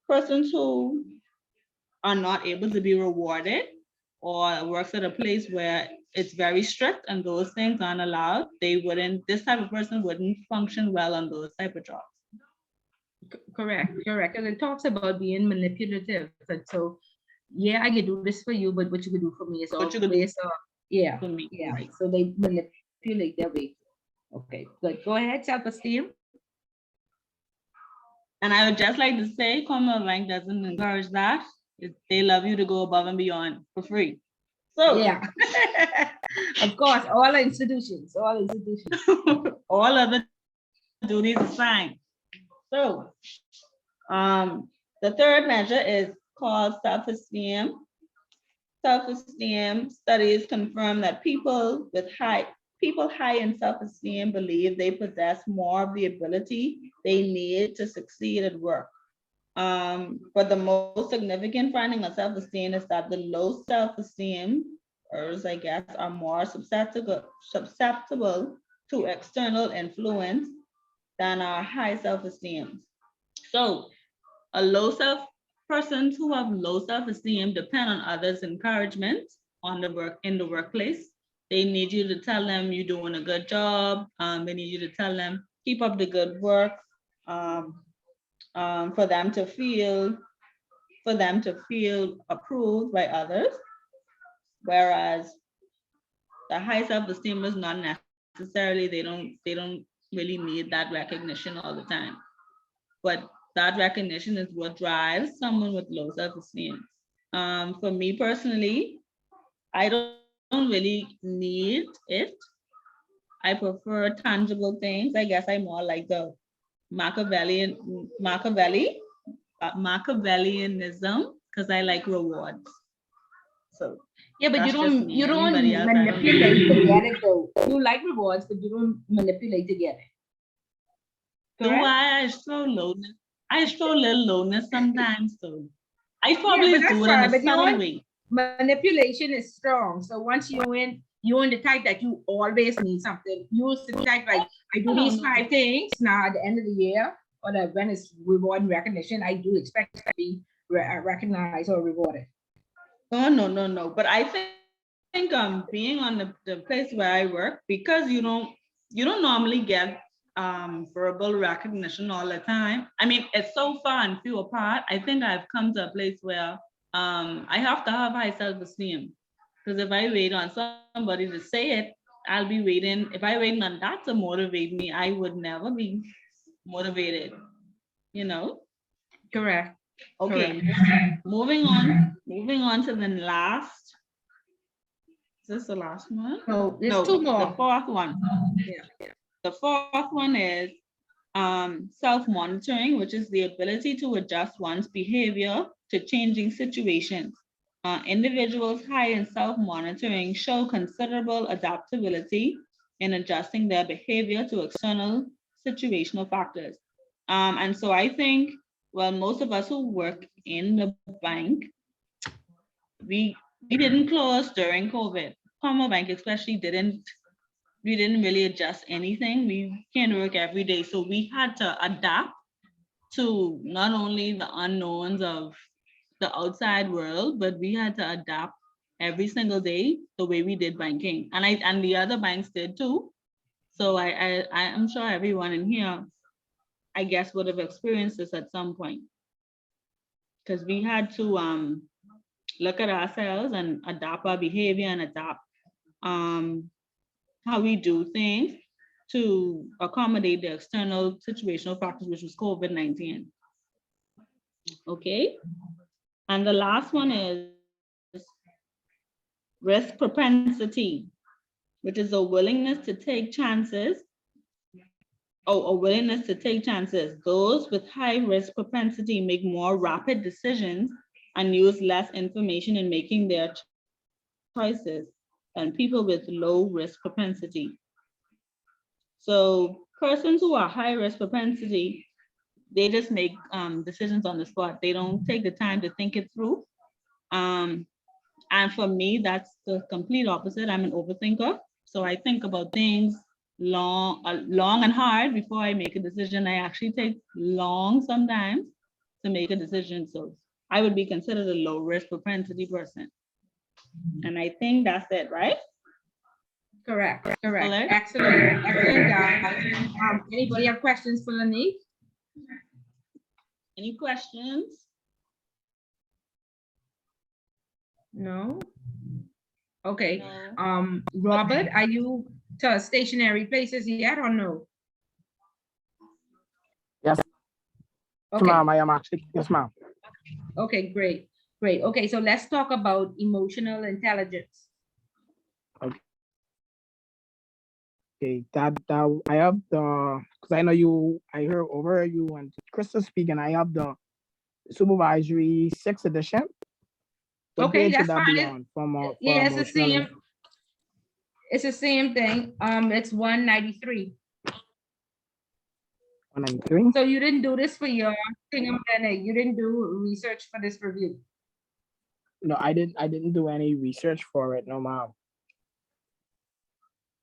persons who are not able to be rewarded or works at a place where it's very strict and those things aren't allowed, this type of person wouldn't function well on those type of jobs. Correct. And it talks about being manipulative. And so, yeah, I can do this for you, but what you can do for me is all based on, yeah. Right. So they manipulate their way. Okay, good. Go ahead, self-esteem. And I would just like to say, Commonwealth doesn't encourage that. They love you to go above and beyond for free. So yeah, of course, all institutions. all other duties is fine. So the third measure is called self-esteem. Self-esteem studies confirm that people high in self-esteem believe they possess more of the ability they need to succeed at work. But the most significant finding of self-esteem is that the low self-esteem, I guess, are more susceptible to external influence than our high self-esteem. So persons who have low self-esteem depend on others' encouragement in the workplace. They need you to tell them you're doing a good job. They need you to tell them keep up the good work. For them to feel approved by others, whereas the high self-esteem is not necessarily, they don't really need that recognition all the time, but that recognition is what drives someone with low self-esteem. For me personally, I don't really need it. I prefer tangible things. I guess I'm more like the Machiavellianism, because I like rewards. So yeah, but you don't manipulate to get it though. You like rewards, but you don't manipulate to get it. Do I show a little lowness sometimes, so I probably do it in a subtle way. Manipulation is strong. So once you're in the type that you always need something. You used to type like, I do these 5 things. Now at the end of the year, or when it's reward and recognition, I do expect to be recognized or rewarded. Oh, no. But I think being on the place where I work, because you don't normally get verbal recognition all the time. I mean, it's so far and few apart. I think I've come to a place where I have to have high self-esteem. Because if I wait on somebody to say it, I'll be waiting. If I wait on that to motivate me, I would never be motivated, Correct. Okay. Correct. Moving on to the last. Is this the last one? No, there's 2 more. The fourth one. Yeah. The fourth one is self-monitoring, which is the ability to adjust one's behavior to changing situations. Individuals high in self-monitoring show considerable adaptability in adjusting their behavior to external situational factors. And so I think, well, most of us who work in the bank, we didn't close during COVID. Commonwealth Bank especially we didn't really adjust anything. We can't work every day. So we had to adapt to not only the unknowns of the outside world, but we had to adapt every single day the way we did banking. And the other banks did too. So I'm sure everyone in here, I guess, would have experienced this at some point. Because we had to look at ourselves and adapt our behavior and adapt how we do things to accommodate the external situational factors, which was COVID-19. Okay. And the last one is risk propensity, which is a willingness to take chances. A willingness to take chances. Those with high risk propensity make more rapid decisions and use less information in making their choices than people with low risk propensity. So persons who are high risk propensity, they just make decisions on the spot. They don't take the time to think it through. And for me, that's the complete opposite. I'm an overthinker. So I think about things long and hard before I make a decision. I actually take long sometimes to make a decision. So I would be considered a low risk propensity person. And I think that's it, right? Correct. Alert. Excellent, guys. Anybody have questions for Lanique? Any questions? No? Okay. No. Robert, are you to stationary places yet or no? Yes, Okay. ma'am. I am actually. Yes, ma'am. Okay, great. Okay, so let's talk about emotional intelligence. Okay, that I have the, because I know you, I heard you and Crystal speaking. I have the Supervisory 6th edition. What Okay, page should that's that be fine. on for Yeah, it's the emotional? same. It's the same thing. It's 193. 193? So you didn't do this for your thing, you didn't do research for this review. No, I didn't do any research for it, no, ma'am.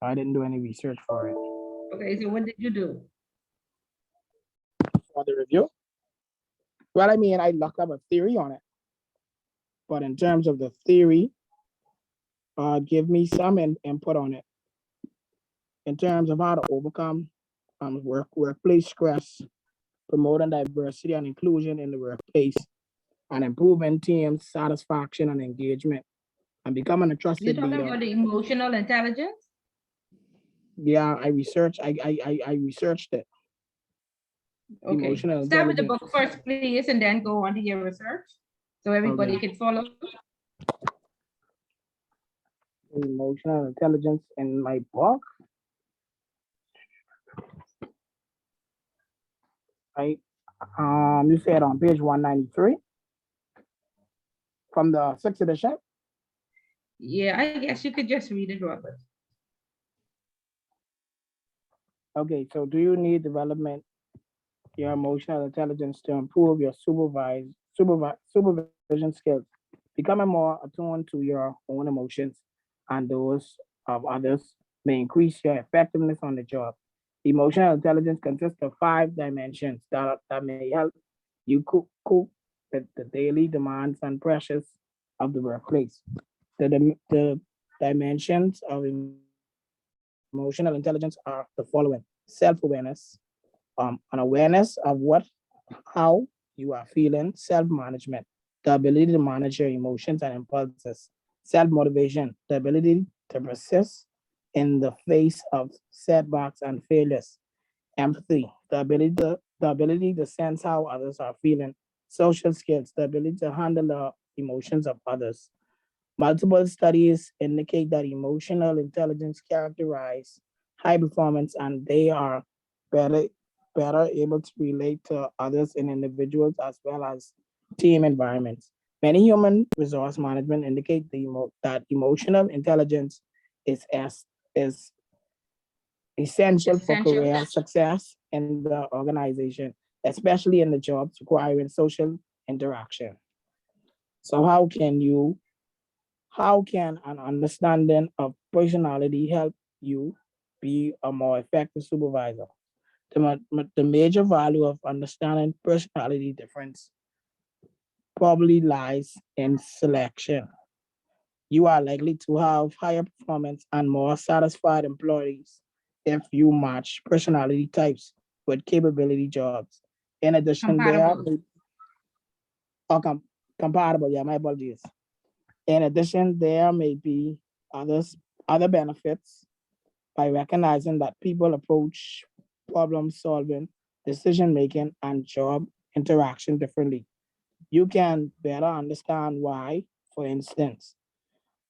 I didn't do any research for it. Okay, so what did you do? For the review? Well, I mean, I looked up a theory on it. But in terms of the theory, give me some input on it. In terms of how to overcome workplace stress, promoting diversity and inclusion in the workplace, and improving team satisfaction and engagement, and becoming a You're trusted talking leader. about the emotional intelligence? Yeah, I researched it. Okay, Emotional start with the intelligence. book first, please, and then go on to your research, so everybody Okay. can follow. Emotional intelligence in my book. Right. You said on page 193 from the 6th edition. Yeah, I guess you could just read it, Robert. Okay, so do you need development your emotional intelligence to improve your supervision skills, becoming more attuned to your own emotions and those of others may increase your effectiveness on the job. Emotional intelligence consists of 5 dimensions that may help you cope with the daily demands and pressures of the workplace. The dimensions of emotional intelligence are the following: self-awareness, an awareness of how you are feeling, self-management, the ability to manage your emotions and impulses, self-motivation, the ability to persist in the face of setbacks and failures, empathy, the ability to sense how others are feeling, social skills, the ability to handle the emotions of others. Multiple studies indicate that emotional intelligence characterize high performance and they are better, better able to relate to others in individuals as well as team environments. Many human resource management indicate that emotional intelligence is essential for career success in the organization, especially in the jobs requiring social interaction. So how can an understanding of personality help you be a more effective supervisor? The major value of understanding personality difference probably lies in selection. You are likely to have higher performance and more satisfied employees if you match personality types with capability jobs. In addition, there are Compatible. compatible. Yeah, my apologies. In addition, there may be other benefits by recognizing that people approach problem solving, decision making, and job interaction differently. You can better understand why, for instance,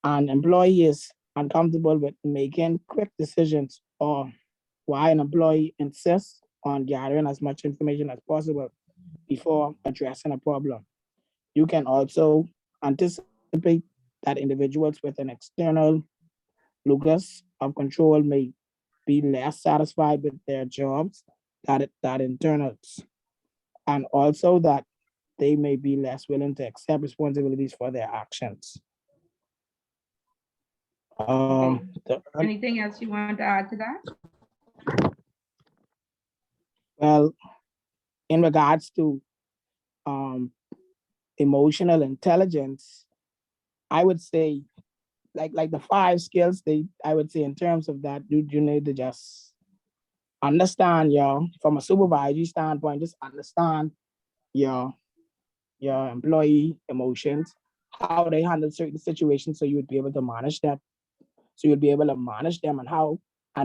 an employee is uncomfortable with making quick decisions, or why an employee insists on gathering as much information as possible before addressing a problem. You can also anticipate that individuals with an external locus of control may be less satisfied with their jobs that internals, and also that they may be less willing to accept responsibilities for their actions. Okay. The, Anything else you want to add to that? well, in regards to emotional intelligence, I would say like the 5 skills I would say in terms of that, you need to just understand from a supervisory standpoint, just understand your your employee emotions, how they handle certain situations, so you would be able to manage that. So you'll be able to manage them and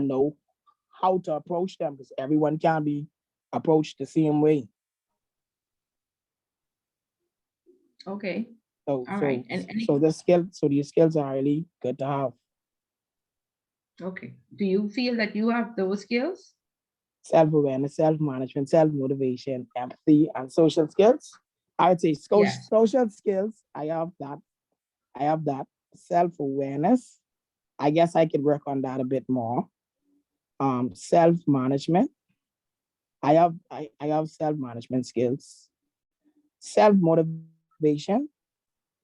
know how to approach them, because everyone can be approached the same way. Okay. So All right. And these skills are really good to have. okay. Do you feel that you have those skills? Self-awareness, self-management, self-motivation, empathy, and social skills. I would say Yes. social skills, I have that. I have that. Self-awareness, I guess I could work on that a bit more. Self-management, I have self-management skills. Self-motivation,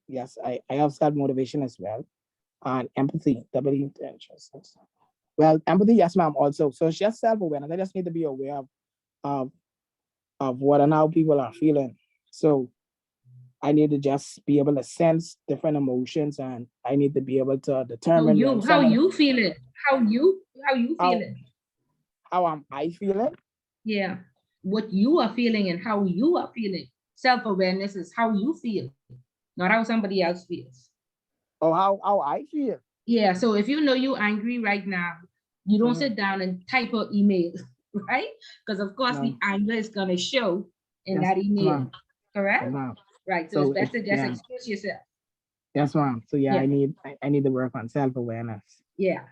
yes, I have self-motivation as well. And empathy, double intentions. Well, empathy, yes, ma'am, also. So it's just self-awareness. I just need to be aware of, of what and how people are feeling. So I need to just be able to sense different emotions, and I need to be able to determine when How someone, you feel it? How you feel it? how am I feeling? Yeah. What you are feeling and how you are feeling. Self-awareness is how you feel, not how somebody else feels. Or how I feel. Yeah. So if you know you're angry right now, you don't sit down and type an email, right? Because of course the anger is gonna show in that email. Ma'am. Correct? Yes, ma'am. Right. So it's best to just yeah. excuse yourself. Yes, ma'am. So yeah, Yeah. I need to work on self-awareness. Yeah.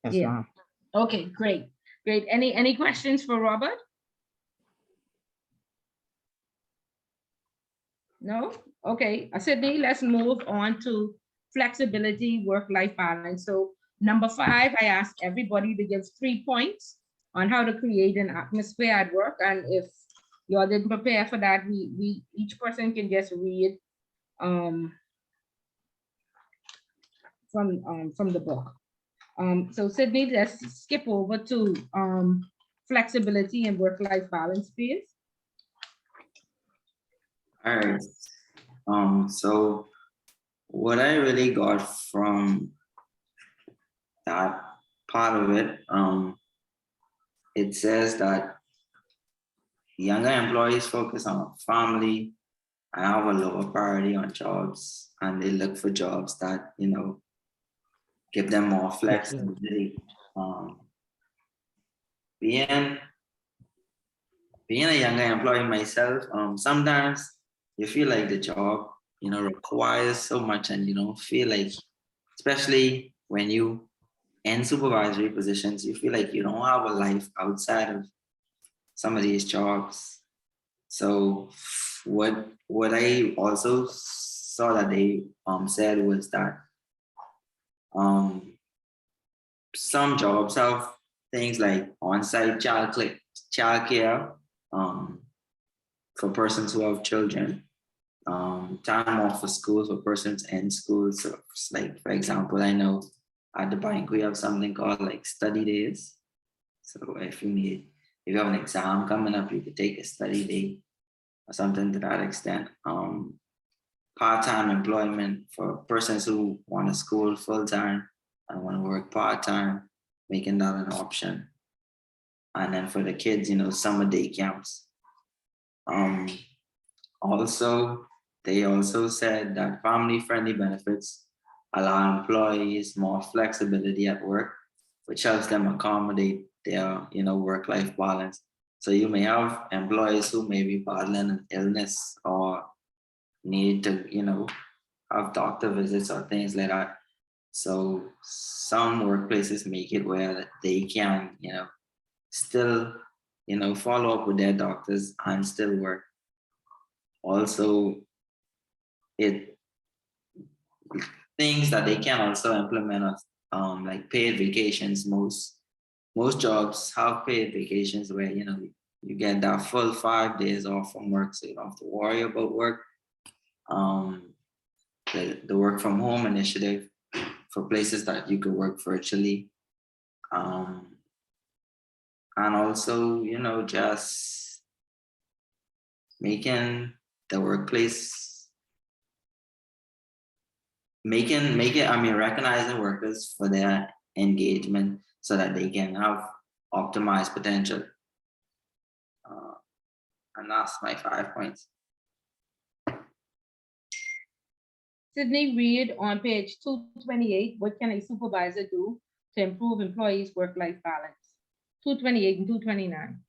Yes, Yeah. ma'am. Okay, great. Great. Any questions for Robert? No? Okay, Sydney, let's move on to flexibility, work-life balance. So number 5, I asked everybody to give 3 points on how to create an atmosphere at work. And if y'all didn't prepare for that, we each person can just read from the book. So Sydney, let's skip over to flexibility and work-life balance, please. All right. So what I really got from that part of it, it says that younger employees focus on family and have a lower priority on jobs, and they look for jobs that, give them more flexibility. Being a younger employee myself, sometimes you feel like the job, requires so much, and you don't feel like, especially when you in supervisory positions, you feel like you don't have a life outside of some of these jobs. So what I also saw that they said was that some jobs have things like on-site childcare for persons who have children, time off for school for persons in school. So it's like, for example, I know at the bank we have something called like study days. So if you have an exam coming up, you could take a study day or something to that extent. Part-time employment for persons who want to school full-time and want to work part-time, making that an option. And then for the kids, summer day camps. Also, They also said that family-friendly benefits allow employees more flexibility at work, which helps them accommodate their, work-life balance. So you may have employees who may be battling an illness or need to, have doctor visits or things like that. So some workplaces make it where they can, still, follow up with their doctors and still work. Also, it things that they can also implement like paid vacations. Most jobs have paid vacations where you get that full 5 days off from work, so you don't have to worry about work. The work from home initiative for places that you could work virtually. And also, just making the workplace, recognizing workers for their engagement so that they can have optimized potential. And that's my 5 points. Sydney, read on page 228, what can a supervisor do to improve employees' work-life balance? 228 and 229.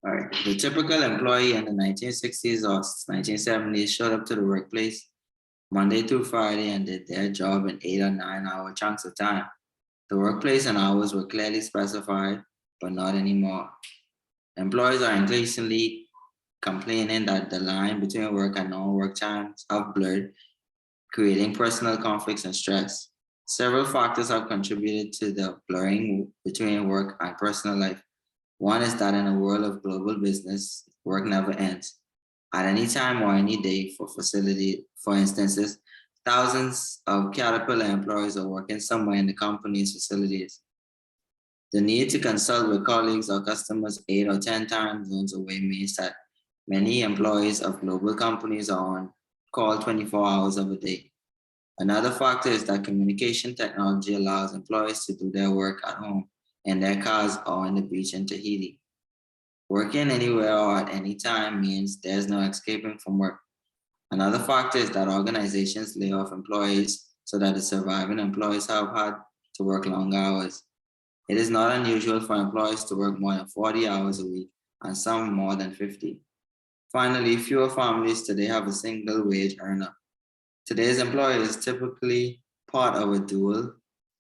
All right. The typical employee in the 1960s or 1970s showed up to the workplace Monday through Friday and did their job in 8 or 9 hour chunks of time. The workplace and hours were clearly specified, but not anymore. Employees are increasingly complaining that the line between work and non-work times have blurred, creating personal conflicts and stress. Several factors have contributed to the blurring between work and personal life. One is that in a world of global business, work never ends. At any time or any day, for instances, thousands of Caterpillar employees are working somewhere in the company's facilities. The need to consult with colleagues or customers 8 or 10 time zones away means that many employees of global companies are on call 24 hours of a day. Another factor is that communication technology allows employees to do their work at home, in their cars, or on the beach in Tahiti. Working anywhere or at any time means there's no escaping from work. Another factor is that organizations lay off employees so that the surviving employees have had to work long hours. It is not unusual for employees to work more than 40 hours a week and some more than 50. Finally, fewer families today have a single wage earner. Today's employer is typically part of a dual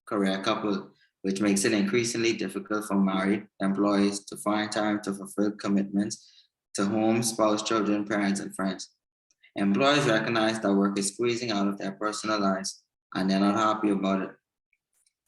career couple, which makes it increasingly difficult for married employees to find time to fulfill commitments to home, spouse, children, parents, and friends. Employers recognize that work is squeezing out of their personal lives, and they're not happy about it.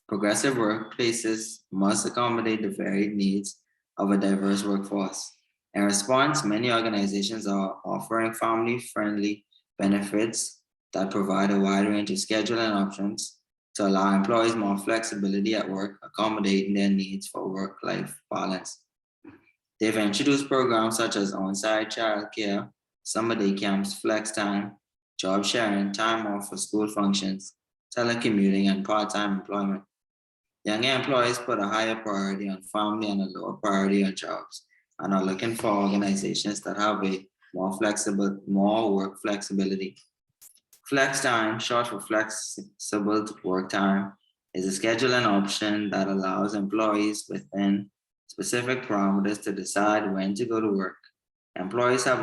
Progressive workplaces must accommodate the varied needs of a diverse workforce. In response, many organizations are offering family-friendly benefits that provide a wide range of scheduling options to allow employees more flexibility at work, accommodating their needs for work-life balance. They've introduced programs such as on-site childcare, summer day camps, flex time, job sharing, time off for school functions, telecommuting, and part-time employment. Younger employees put a higher priority on family and a lower priority on jobs, and are looking for organizations that have a more work flexibility. Flex time, short for flexible work time, is a scheduling option that allows employees within specific parameters to decide when to go to work. Employees have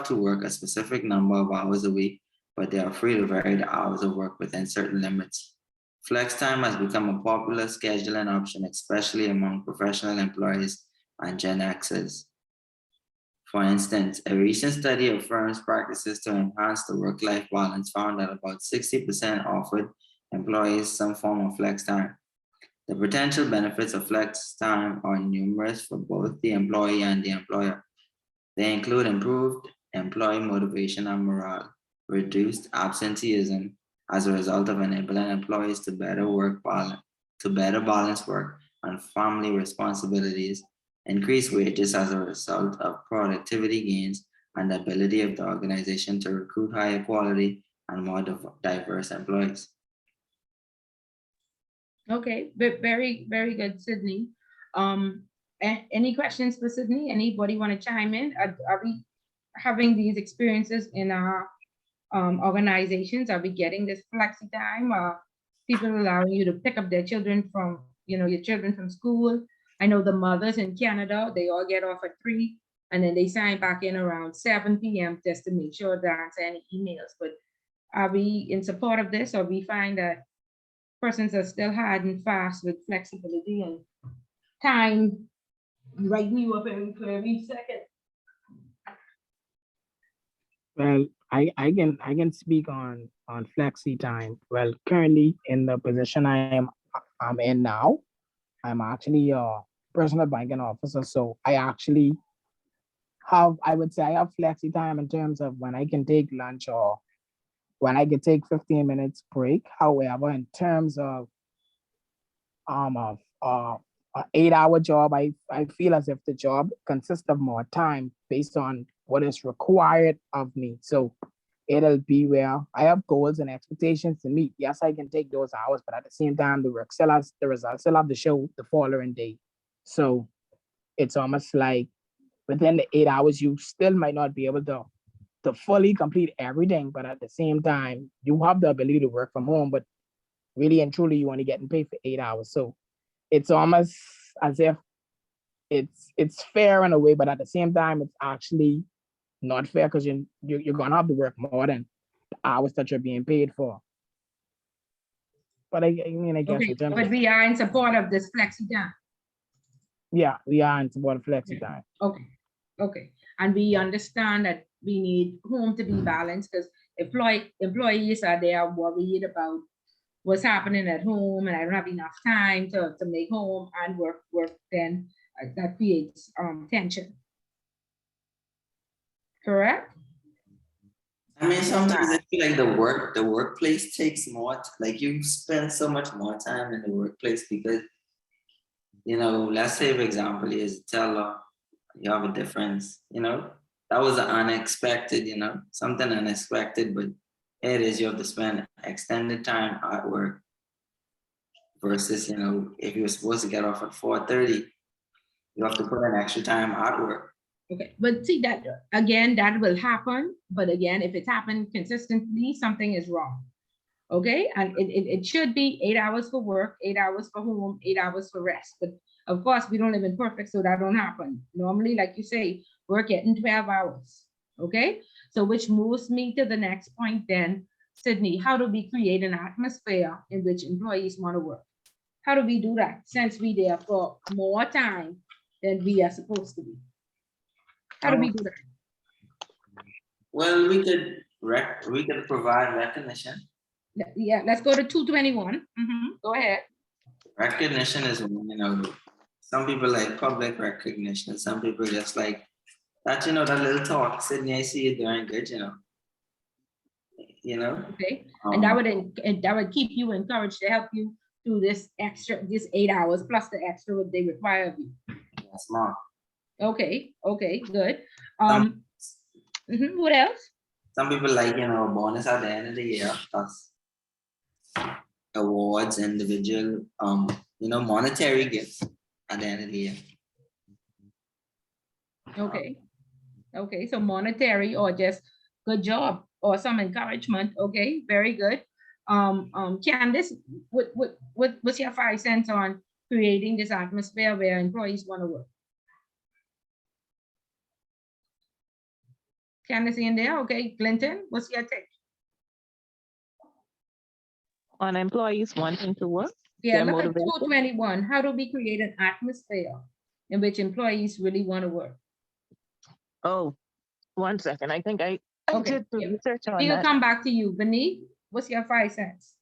to work a specific number of hours a week, but they are free to vary the hours of work within certain limits. Flex time has become a popular scheduling option, especially among professional employees and Gen Xers. For instance, a recent study of firms' practices to enhance the work-life balance found that about 60% offered employees some form of flex time. The potential benefits of flex time are numerous for both the employee and the employer. They include improved employee motivation and morale, reduced absenteeism as a result of enabling employees to better balance work and family responsibilities, increased wages as a result of productivity gains, and the ability of the organization to recruit higher quality and more diverse employees. Okay, very, very good, Sydney. Any questions for Sydney? Anybody want to chime in? Are we having these experiences in our organizations? Are we getting this flexi time? People allowing you to pick up their children from, your children from school? I know the mothers in Canada, they all get off at 3 and then they sign back in around 7 p.m. just to make sure to answer any emails. But are we in support of this, or we find that persons are still hard and fast with flexibility and time writing you up every second? Well, I can speak on flexi time. Well, currently in the position I'm in now, I'm actually a personal banking officer. So I actually I would say I have flexi time in terms of when I can take lunch or when I can take 15 minutes break. However, in terms of of a 8-hour job, I feel as if the job consists of more time based on what is required of me. So it'll be where I have goals and expectations to meet. Yes, I can take those hours, but at the same time, the work still has the results still have to show the following day. So it's almost like within the 8 hours, you still might not be able to fully complete everything, but at the same time, you have the ability to work from home, but really and truly, you only getting paid for 8 hours. So it's almost as if it's fair in a way, but at the same time, it's actually not fair because you're gonna have to work more than the hours that you're being paid for. But I mean, I guess Okay, in terms but of, we are in support of this flexi time. yeah, we are in support of flexi time. Okay, okay. And we understand that we need home to be balanced because employees are there worried about what's happening at home, and I don't have enough time to make home and work, then that creates tension. Correct? I mean, sometimes I feel like the workplace takes more, like you spend so much more time in the workplace because, let's say, for example, is teller, you have a difference, that was unexpected, something unexpected, but it is, you have to spend extended time at work versus, if you're supposed to get off at 4:30, you have to put in extra time at work. Okay, but see that again, that will happen. But again, if it's happened consistently, something is wrong. Okay, and it should be 8 hours for work, 8 hours for home, 8 hours for rest. But of course, we don't live in perfect, so that don't happen. Normally, like you say, we're getting 12 hours. Okay, so which moves me to the next point then, Sydney. How do we create an atmosphere in which employees want to work? How do we do that since we there for more time than we are supposed to be? How do we do that? Well, we could provide recognition. Yeah, let's go to 221. Go ahead. Recognition is, some people like public recognition. Some people just like that, that little talk. Sydney, I see you doing good, Okay, and that would keep you encouraged to help you do this 8 hours plus the extra what they require of you. Yes, ma'am. Okay, good. What else? Some people like, a bonus at the end of the year, plus awards, individual, monetary gifts at the end of the year. Okay, so monetary or just good job or some encouragement. Okay, very good. Candice, what's your 5 cents on creating this atmosphere where employees want to work? Candice in there? Okay, Clinton, what's your take? On employees wanting to work? Yeah, look at 221. How do we create an atmosphere in which employees really want to work? Oh, 1 second. I think I did the research on that. We'll come back to you. Beneath, what's your 5 cents?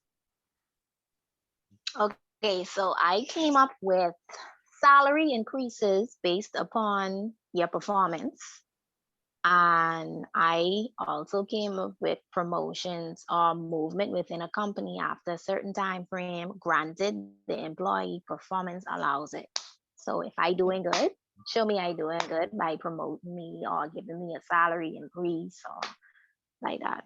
Okay, so I came up with salary increases based upon your performance. And I also came up with promotions or movement within a company after a certain time frame, granted the employee performance allows it. So if I doing good, show me I doing good by promoting me or giving me a salary increase or like that.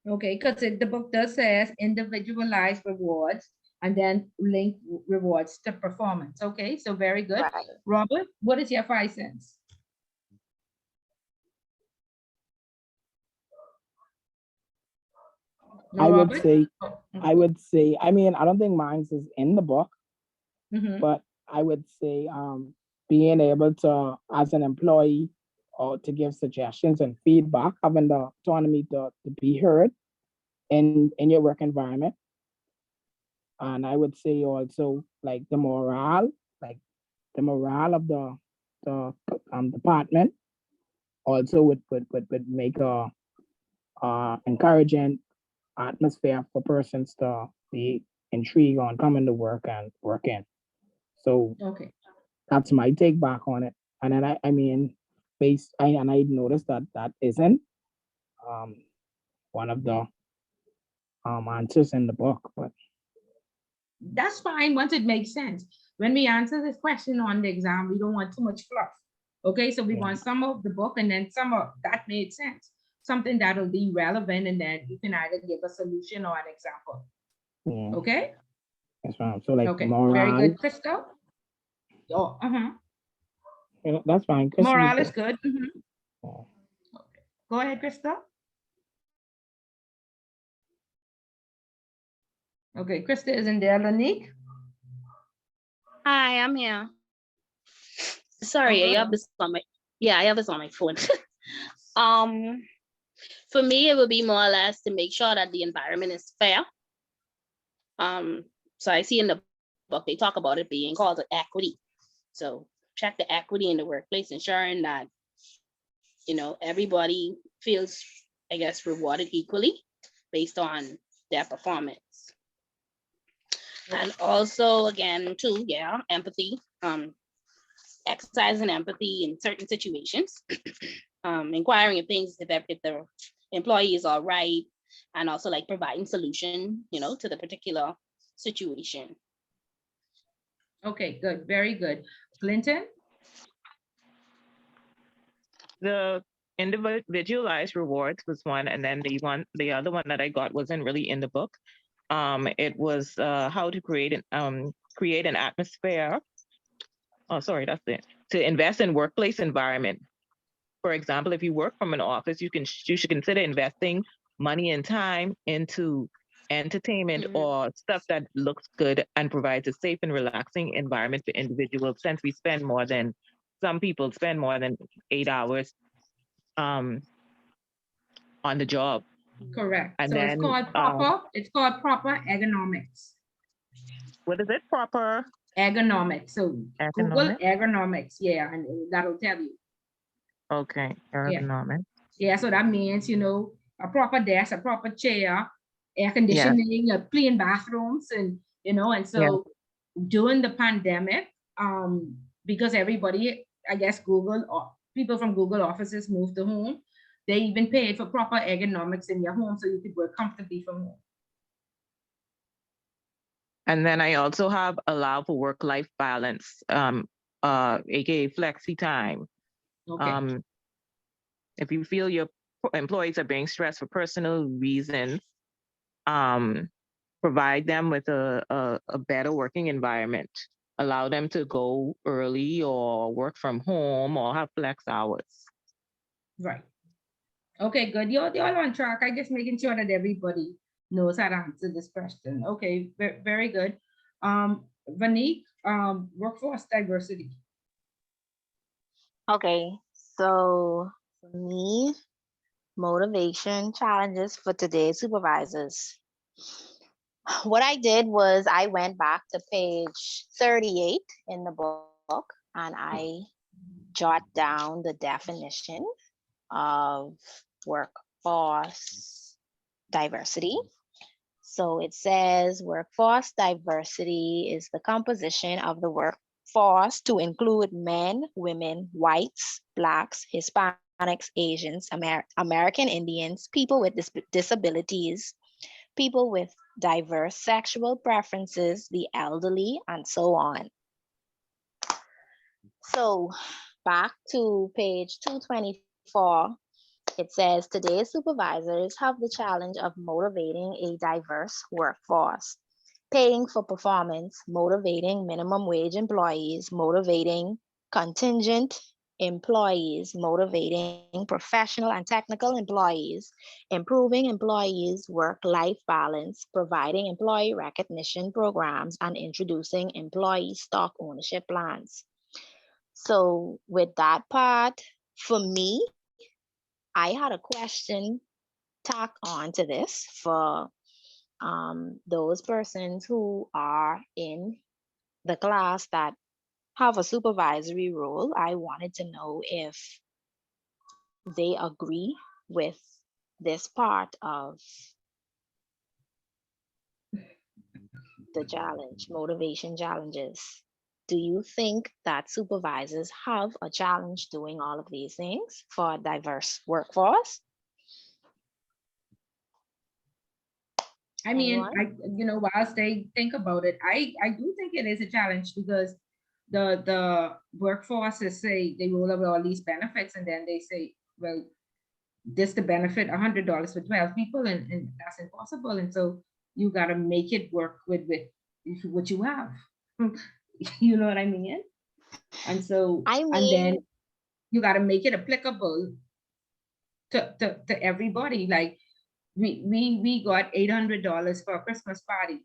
Okay, because the book does says individualized rewards and then link rewards to performance. Okay, so very good. Right. Robert, what is your 5 cents? No, I would Robert? say, Oh, I would say, I mean, I don't think mine is in the book, mhm. but I would say being able to, as an employee, or to give suggestions and feedback, having the autonomy to be heard in your work environment. And I would say also like like the morale of the department also would make a encouraging atmosphere for persons to be intrigued on coming to work and working. So Okay. that's my take back on it. And then I mean, I noticed that that isn't um one of the answers in the book, but That's fine once it makes sense. When we answer this question on the exam, we don't want too much fluff. Okay, so we yeah, want some of the book and then some of that made sense. Something that'll be relevant, and then you can either give a solution or an example. yeah, Okay? that's fine. So like Okay, very morale, good. Crystal? Oh, that's fine. Chris, you morale is go. good. Mhm. Yeah. Go ahead, Crystal. Okay, Krista isn't there. Lanique? Hi, I'm here. Oh, Sorry, I good. have this on my, yeah, I have this on my phone. Um, for me, it would be more or less to make sure that the environment is fair. So I see in the book, they talk about it being called equity. So check the equity in the workplace, ensuring that, everybody feels, I guess, rewarded equally based on their performance. And also, again, too, yeah, empathy, exercising empathy in certain situations, inquiring if things, if the employee is all right, and also like providing solution, to the particular situation. Okay, good. Very good. Clinton? The individualized rewards was one, and then the other one that I got wasn't really in the book. It was how to create an atmosphere. Oh, sorry, that's it. To invest in workplace environment. For example, if you work from an office, you should consider investing money and time into entertainment or stuff that looks good and provides a safe and relaxing environment for individuals. Since some people spend more than 8 hours on the job. Correct. And So it's then called proper ergonomics. what is it? Proper Ergonomics. So Google economic. ergonomics. Yeah, and that'll tell you. Okay, Yeah. ergonomic. Yeah, so that means, a proper desk, a proper chair, air Yeah, conditioning, clean bathrooms, and yeah. so during the pandemic, because everybody, I guess Google or people from Google offices moved to home, they even paid for proper ergonomics in your home so you could work comfortably from home. And then I also have allow for work-life balance, aka flexi time. Okay. If you feel your employees are being stressed for personal reasons, provide them with a better working environment. Allow them to go early or work from home or have flex hours. Right. Okay, good. You're on track. I just making sure that everybody knows how to answer this question. Okay, very good. Vanique, workforce diversity. Okay, so for me, motivation challenges for today's supervisors. What I did was I went back to page 38 in the book and I jot down the definition of workforce diversity. So it says workforce diversity is the composition of the workforce to include men, women, whites, blacks, Hispanics, Asians, American Indians, people with disabilities, people with diverse sexual preferences, the elderly, and so on. So back to page 224, it says today's supervisors have the challenge of motivating a diverse workforce, paying for performance, motivating minimum wage employees, motivating contingent employees, motivating professional and technical employees, improving employees' work-life balance, providing employee recognition programs, and introducing employee stock ownership plans. So with that part, for me, I had a question tack on to this for those persons who are in the class that have a supervisory role. I wanted to know if they agree with this part of the challenge, motivation challenges. Do you think that supervisors have a challenge doing all of these things for a diverse workforce? I mean, Anyone? whilst they think about it, I do think it is a challenge because the workforces say they roll over all these benefits and then they say, well, this the benefit $100 for 12 people, and that's impossible. And so you got to make it work with what you have. You know what I mean? And so, I and then mean, you got to make it applicable to everybody. Like we got $800 for a Christmas party.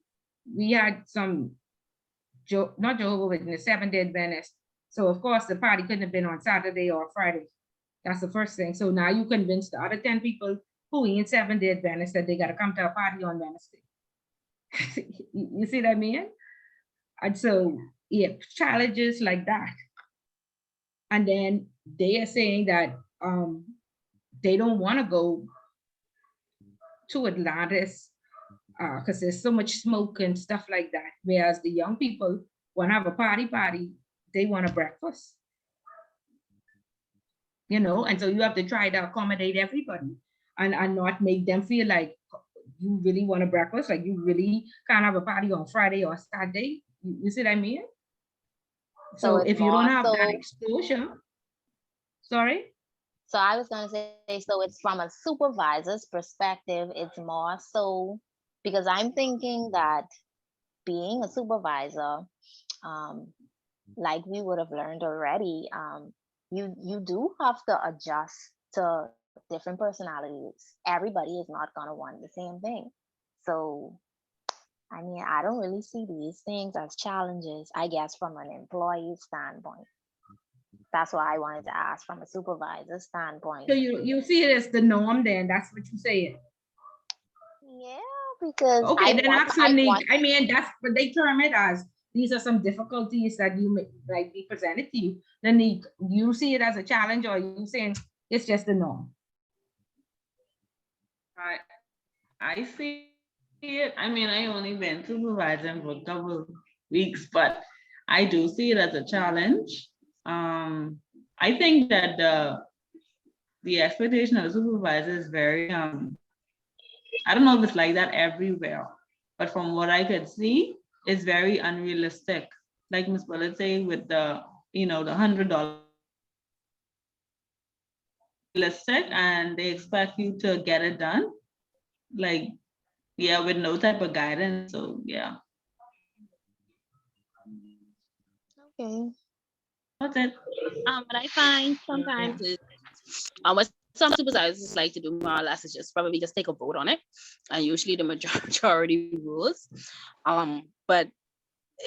We had some not Jehovah Witness, 7-Day Adventist. So of course the party couldn't have been on Saturday or Friday. That's the first thing. So now you convince the other 10 people who ain't 7-Day Adventist that they got to come to a party on Wednesday. You see what I mean? And so, yeah, challenges like that. And then they are saying that they don't want to go to Atlantis because there's so much smoke and stuff like that. Whereas the young people want to have a party, they want a breakfast. And so you have to try to accommodate everybody and not make them feel like you really want a breakfast, like you really can't have a party on Friday or Saturday. You see what I mean? So it's if you don't more have that so. exposure, sorry? So I was going to say, so it's from a supervisor's perspective, it's more so because I'm thinking that being a supervisor, like we would have learned already, you do have to adjust to different personalities. Everybody is not going to want the same thing. So, I mean, I don't really see these things as challenges, I guess, from an employee standpoint. That's why I wanted to ask from a supervisor standpoint. So you see it as the norm then, that's what you say. Yeah, because okay, then that's unique. I mean, that's what they term it as. These are some difficulties that you may be presented to you. Then you see it as a challenge, or you saying it's just the norm? I see it. I mean, I only been supervising for a couple of weeks, but I do see it as a challenge. I think that the expectation of a supervisor is very, I don't know if it's like that everywhere, but from what I could see, it's very unrealistic. Like Ms. Bullet say with the $100 realistic, and they expect you to get it done. Like, yeah, with no type of guidance. So yeah. Okay. That's it. What I find sometimes is what some supervisors like to do more or less is just probably just take a vote on it, and usually the majority rules. But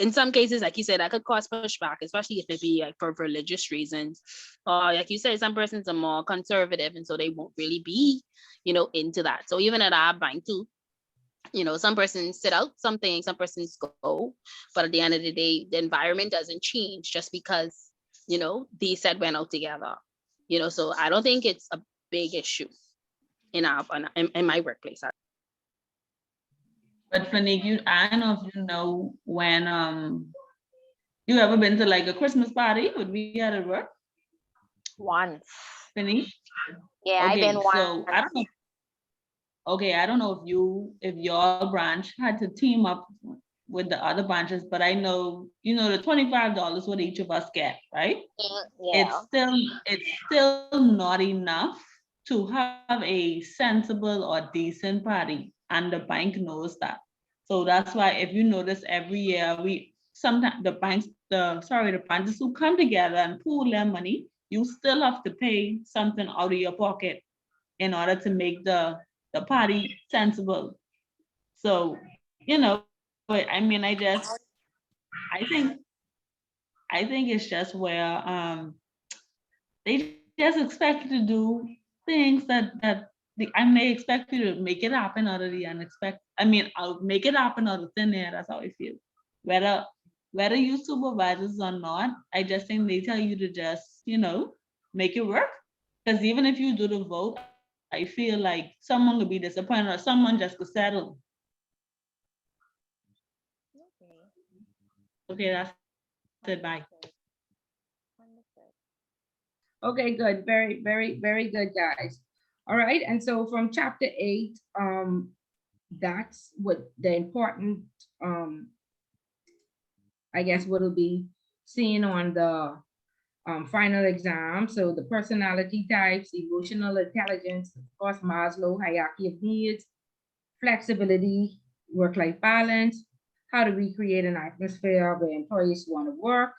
in some cases, like you said, that could cause pushback, especially if it be like for religious reasons, or like you said, some persons are more conservative, and so they won't really be, into that. So even at our bank too, some persons sit out something, some persons go, but at the end of the day, the environment doesn't change just because, they said went out together, so I don't think it's a big issue in my workplace. But Fanique, I don't know if you know when you ever been to like a Christmas party? Would we at at work? Once. Fanique? Yeah, okay, I've been once. So I don't know. Okay, I don't know if your branch had to team up with the other branches, but I know, the $25 what each of us get, right? Yeah. It's still not enough to have a sensible or decent party, and the bank knows that. So that's why if you notice every year sometimes the branches who come together and pool their money, you still have to pay something out of your pocket in order to make the party sensible. So, but I mean, I think it's just where they just expect you to do things they expect you to make it happen out of the unexpected. I mean, I'll make it happen out of thin air. That's how I feel. Whether you supervisors or not, I just think they tell you to just, make it work. Because even if you do the vote, I feel like someone will be disappointed or someone just to settle. Okay, that's it. Bye. Okay, good. Very, very, very good, guys. All right. And so from chapter 8, that's what the important, I guess, what will be seen on the final exam. So the personality types, emotional intelligence, of course, Maslow hierarchy of needs, flexibility, work-life balance, how to recreate an atmosphere where employees want to work,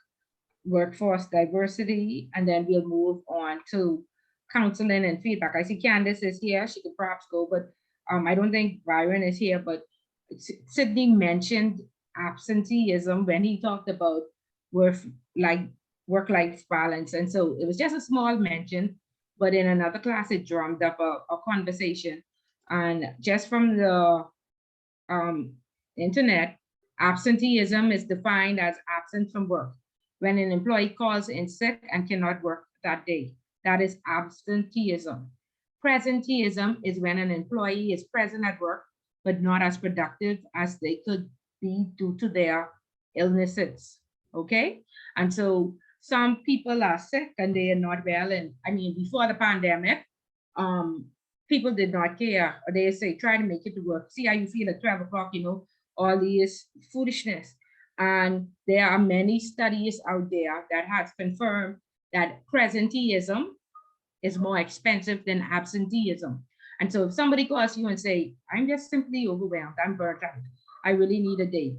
workforce diversity, and then we'll move on to counseling and feedback. I see Candace is here. She could perhaps go, but I don't think Byron is here, but Sydney mentioned absenteeism when he talked about work-life balance. And so it was just a small mention, but in another class, it drummed up a conversation. And just from the internet, absenteeism is defined as absence from work. When an employee calls in sick and cannot work that day, that is absenteeism. Presenteeism is when an employee is present at work, but not as productive as they could be due to their illnesses, okay? And so some people are sick and they are not well. And I mean, before the pandemic, people did not care. Or they say, try to make it to work. See how you feel at 12 o'clock, all these foolishness. And there are many studies out there that has confirmed that presenteeism is more expensive than absenteeism. And so if somebody calls you and say, I'm just simply overwhelmed, I'm burnt out, I really need a day.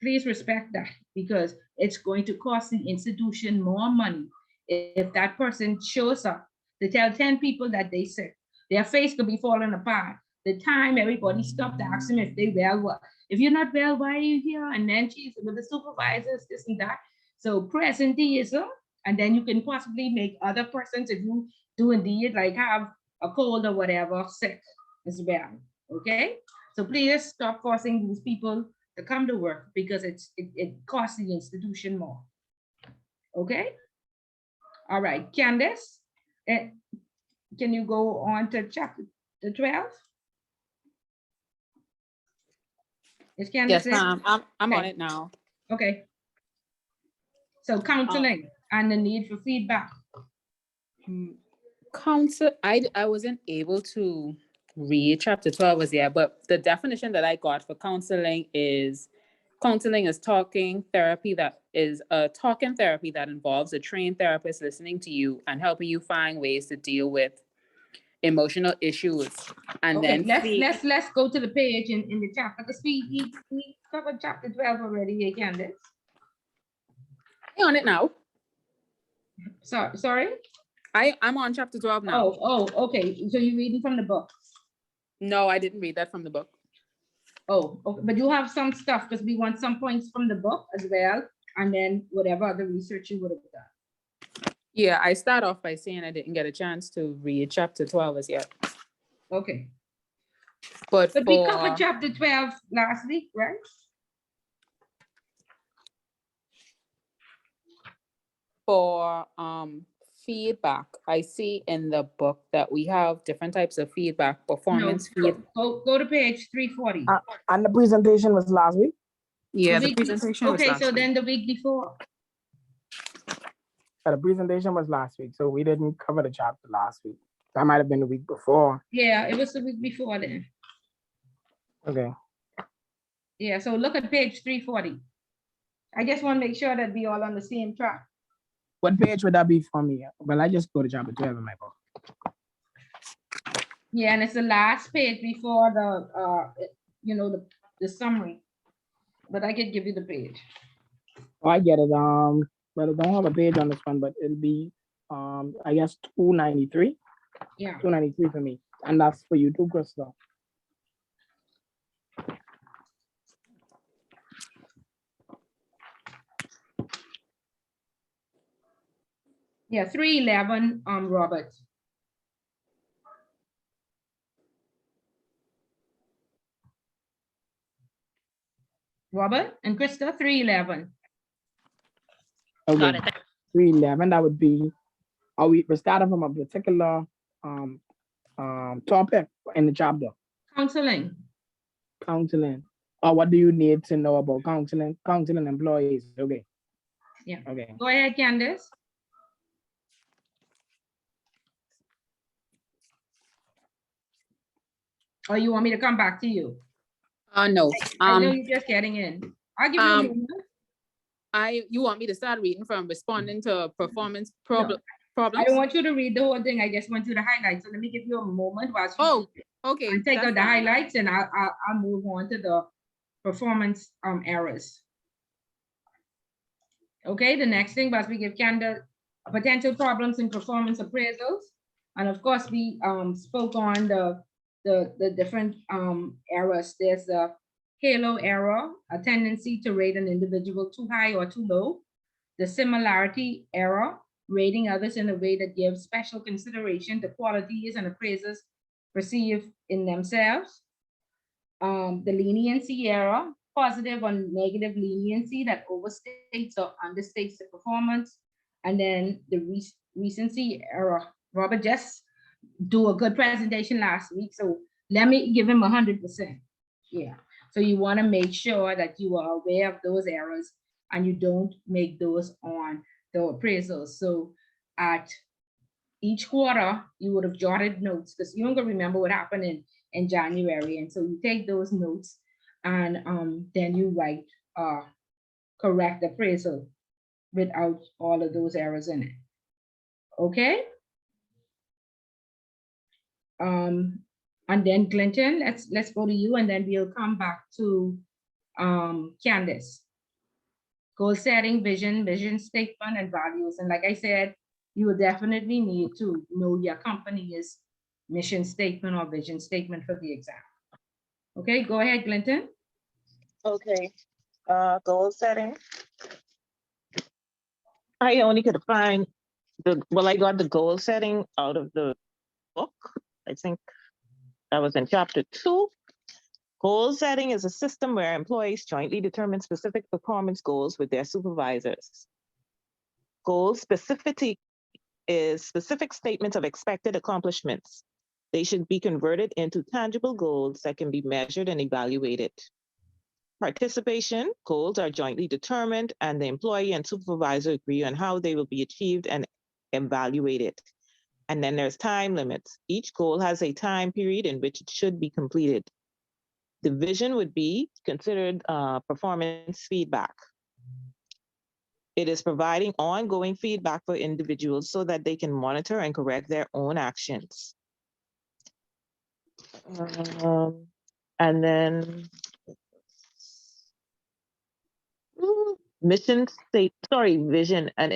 Please respect that, because it's going to cost the institution more money if that person shows up to tell 10 people that they sick. Their face could be falling apart. The time everybody stopped to ask them if they well, what? If you're not well, why are you here? And then she's with the supervisors, this and that. So presenteeism, and then you can possibly make other persons, if you do indeed like have a cold or whatever, sick as well. Okay, so please stop forcing these people to come to work, because it costs the institution more. Okay. All right, Candace, can you go on to chapter 12? Is Candace? Yes, ma'am. I'm Okay. on it now. Okay. So counseling and the need for feedback. I wasn't able to read chapter 12 as yet, but the definition that I got for counseling is talking therapy that involves a trained therapist listening to you and helping you find ways to deal with emotional issues. And Okay, then let's go to the page in the chapter, because we covered chapter 12 already, Candace. on it now. Sorry? I'm on chapter 12 now. Oh, okay. So you're reading from the book? No, I didn't read that from the book. Oh, okay. But you have some stuff, because we want some points from the book as well, and then whatever other research you would have done. Yeah, I start off by saying I didn't get a chance to read chapter 12 as yet. Okay. But we covered chapter 12 last week, right? For feedback, I see in the book that we have different types of feedback, performance feedback. Go to page 340. And the presentation was last week? Yeah, the presentation was okay, last so week. then the week before. The presentation was last week, so we didn't cover the chapter last week. That might have been the week before. Yeah, it was the week before then. Okay. Yeah, so look at page 340. I just want to make sure that we all on the same track. What page would that be for me? Well, I just go to chapter 12 in my book. Yeah, and it's the last page before the summary. But I could give you the page. Oh, I get it. Well, I don't have a page on this one, but it'll be, I guess 293, Yeah. 293 for me. And that's for you too, Krista. Yeah, 311, Robert. Robert and Krista, 311. Okay. Got it. 311, that would be, we're starting from a particular topic in the chapter, Counseling. counseling. Or what do you need to know about counseling employees? Okay. Yeah. Okay. Go ahead, Candace. Or you want me to come back to you? No. I know you're just getting in. I'll give you a moment. You want me to start reading from responding to performance No. problems? I don't want you to read the whole thing. I just want you to highlight. So let me give you a moment while Okay. and take that's out the fine. highlights, and I'll move on to the performance errors. Okay, the next thing was we give Candace potential problems in performance appraisals. And of course, we spoke on the different errors. There's a halo error, a tendency to rate an individual too high or too low. The similarity error, rating others in a way that gives special consideration to qualities and appraisers perceive in themselves. The leniency error, positive or negative leniency that overstates or understates the performance. And then the recency error. Robert just do a good presentation last week, so let me give him 100%. Yeah, so you want to make sure that you are aware of those errors and you don't make those on the appraisals. So at each quarter, you would have jotted notes because you don't remember what happened in January. And so you take those notes and then you write correct appraisal without all of those errors in it. Okay. And then Clinton, let's go to you, and then we'll come back to Candace. Goal setting, vision statement, and values. And like I said, you will definitely need to know your company's mission statement or vision statement for the exam. Okay, go ahead, Clinton. Okay, goal setting. I only could find I got the goal setting out of the book. I think that was in chapter 2. Goal setting is a system where employees jointly determine specific performance goals with their supervisors. Goal specificity is specific statements of expected accomplishments. They should be converted into tangible goals that can be measured and evaluated. Participation goals are jointly determined, and the employee and supervisor agree on how they will be achieved and evaluated. And then there's time limits. Each goal has a time period in which it should be completed. The vision would be considered performance feedback. It is providing ongoing feedback for individuals so that they can monitor and correct their own actions. And then vision, an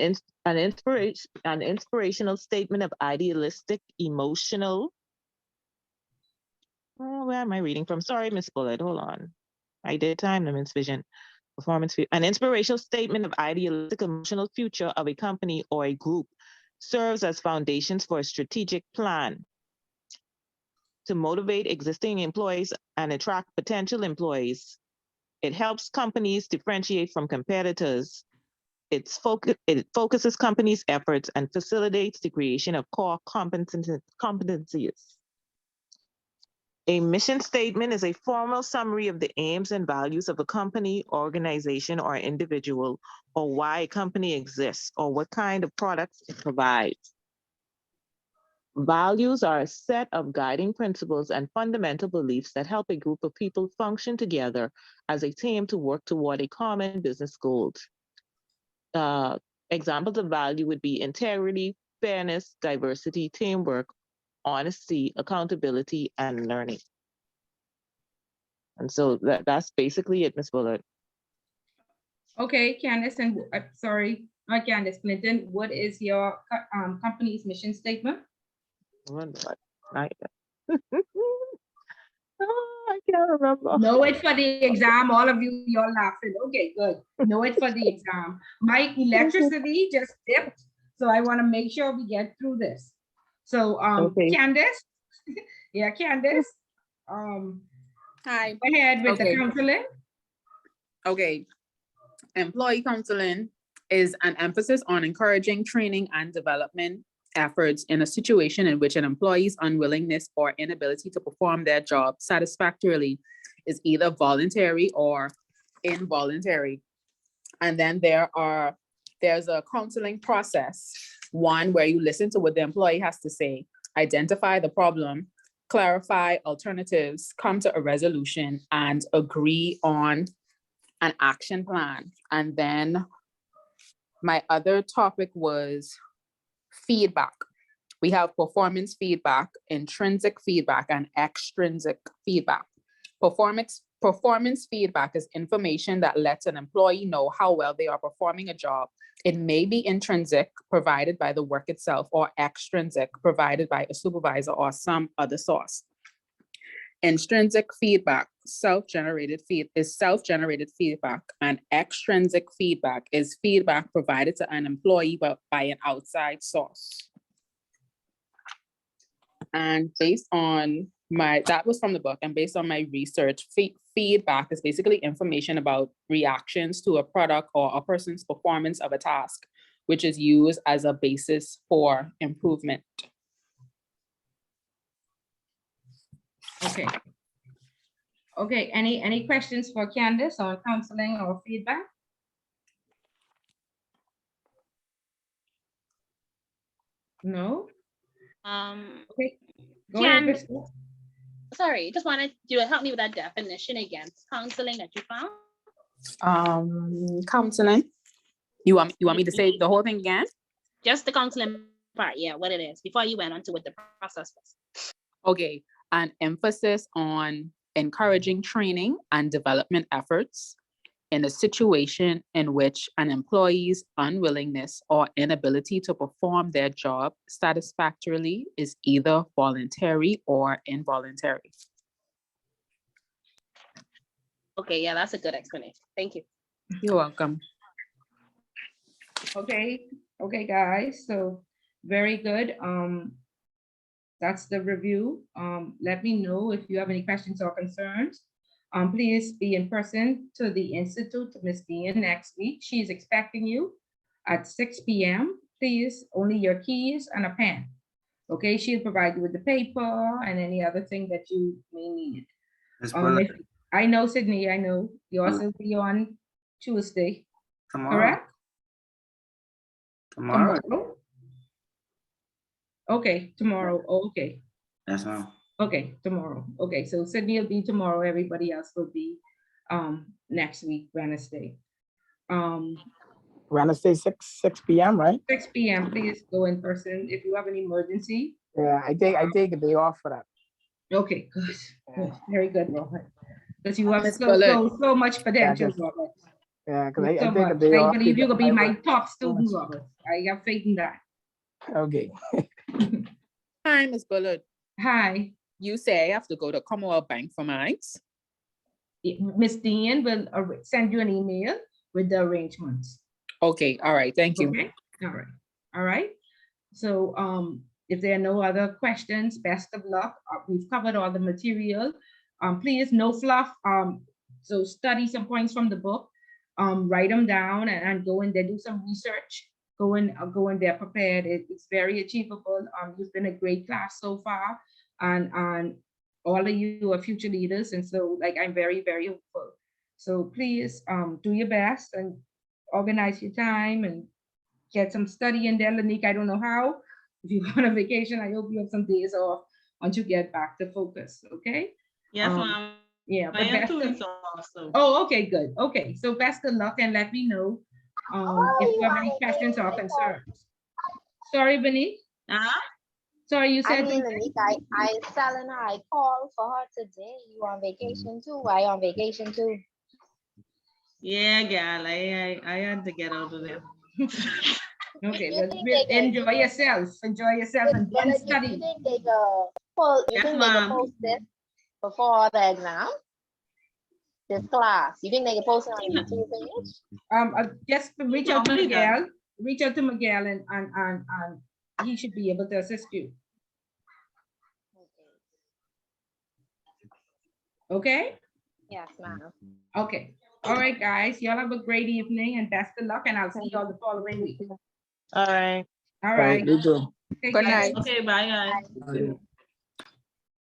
inspirational statement of idealistic, emotional. Where am I reading from? Sorry, Miss Bullet, hold on. I did time limits, vision, performance, an inspirational statement of idealistic, emotional future of a company or a group serves as foundations for a strategic plan to motivate existing employees and attract potential employees. It helps companies differentiate from competitors. It focuses companies' efforts and facilitates the creation of core competencies. A mission statement is a formal summary of the aims and values of a company, organization, or individual, or why a company exists, or what kind of products it provides. Values are a set of guiding principles and fundamental beliefs that help a group of people function together as a team to work toward a common business goal. Examples of value would be integrity, fairness, diversity, teamwork, honesty, accountability, and learning. And so that's basically it, Ms. Bullard. Okay, Candace, and sorry, right, Candace Clinton, what is your company's mission statement? I can't remember. Know it for the exam. All of you, you're laughing. Okay, good. Know it for the exam. My electricity just dipped, so I want to make sure we get through this. So, Okay. Candace, yeah, Candace, Hi. go ahead with the counseling. Okay. Employee counseling is an emphasis on encouraging training and development efforts in a situation in which an employee's unwillingness or inability to perform their job satisfactorily is either voluntary or involuntary. And then there's a counseling process, one where you listen to what the employee has to say, identify the problem, clarify alternatives, come to a resolution, and agree on an action plan. And then my other topic was feedback. We have performance feedback, intrinsic feedback, and extrinsic feedback. Performance feedback is information that lets an employee know how well they are performing a job. It may be intrinsic, provided by the work itself, or extrinsic, provided by a supervisor or some other source. Intrinsic feedback, self-generated feedback, and extrinsic feedback is feedback provided to an employee by an outside source. And based on that was from the book, and based on my research, feedback is basically information about reactions to a product or a person's performance of a task, which is used as a basis for improvement. Okay. Okay, any questions for Candace on counseling or feedback? No? Okay, go ahead, Crystal. Sorry, just wanted you to help me with that definition again. Counseling that you found? Counseling. You want me to say the whole thing again? Just the counseling part, yeah, what it is, before you went on to what the process was. Okay, an emphasis on encouraging training and development efforts in a situation in which an employee's unwillingness or inability to perform their job satisfactorily is either voluntary or involuntary. Okay, yeah, that's a good explanation. Thank you. You're welcome. Okay, guys, so very good. That's the review. Let me know if you have any questions or concerns. Please be in person to the Institute to Miss Dean next week. She's expecting you at 6 p.m. Please, only your keys and a pen. Okay, she'll provide you with the paper and any other thing that you may need. I know, Sydney, I know. You also be on Tuesday, correct? Tomorrow. Okay, tomorrow. Okay. Yes, ma'am. Okay, tomorrow. Okay, so Sydney will be tomorrow. Everybody else will be next week, Wednesday. Wednesday, 6 p.m., right? 6 p.m. Please go in person if you have an emergency. Yeah, I take a day off for that. Okay, good. Good. Very good, Robert. Because you have Miss so much potential, Robert. Yeah, because I So take a much. day off. I believe you will be my top student, Robert. I have faith in that. Okay. Hi, Miss Bullard. Hi. You say I have to go to Commonwealth Bank for mine? Miss Dean will send you an email with the arrangements. Okay, all right, thank you. Okay, all right. So if there are no other questions, best of luck. We've covered all the material. Please, no fluff. So study some points from the book, write them down and go in there, do some research. Go in there prepared. It's very achievable. You've been a great class so far, and all of you are future leaders, and so like I'm very, very hopeful. So please do your best and organize your time and get some study in there, Lanique. I don't know how. If you go on a vacation, I hope you have some days off once you get back to focus. Okay. Yes, ma'am. Yeah, but I am 2 weeks off. So. Oh, okay, good. Okay, so best of luck and let me know if you have any questions or concerns. Sorry, Benny. Sorry, you said. I mean, Lanique, I telling her I called for her today. You on vacation too? I on vacation too? Yeah, gal, I had to get out of there. Okay, You well, think they can- enjoy yourself. Enjoy yourself and But then you study. think they go, well, you Yes, think they can ma'am. post this before the exam? This class, you think they can post it on the YouTube page? Just reach out to Normally done. Miguel. Reach out to Miguel and he should be able to assist you. Okay? Yes, ma'am. Okay. All right, guys. Y'all have a great evening and best of luck. And I'll see y'all the following week. All right. All right. You too. Take Good care. night. Okay, bye guys. Bye.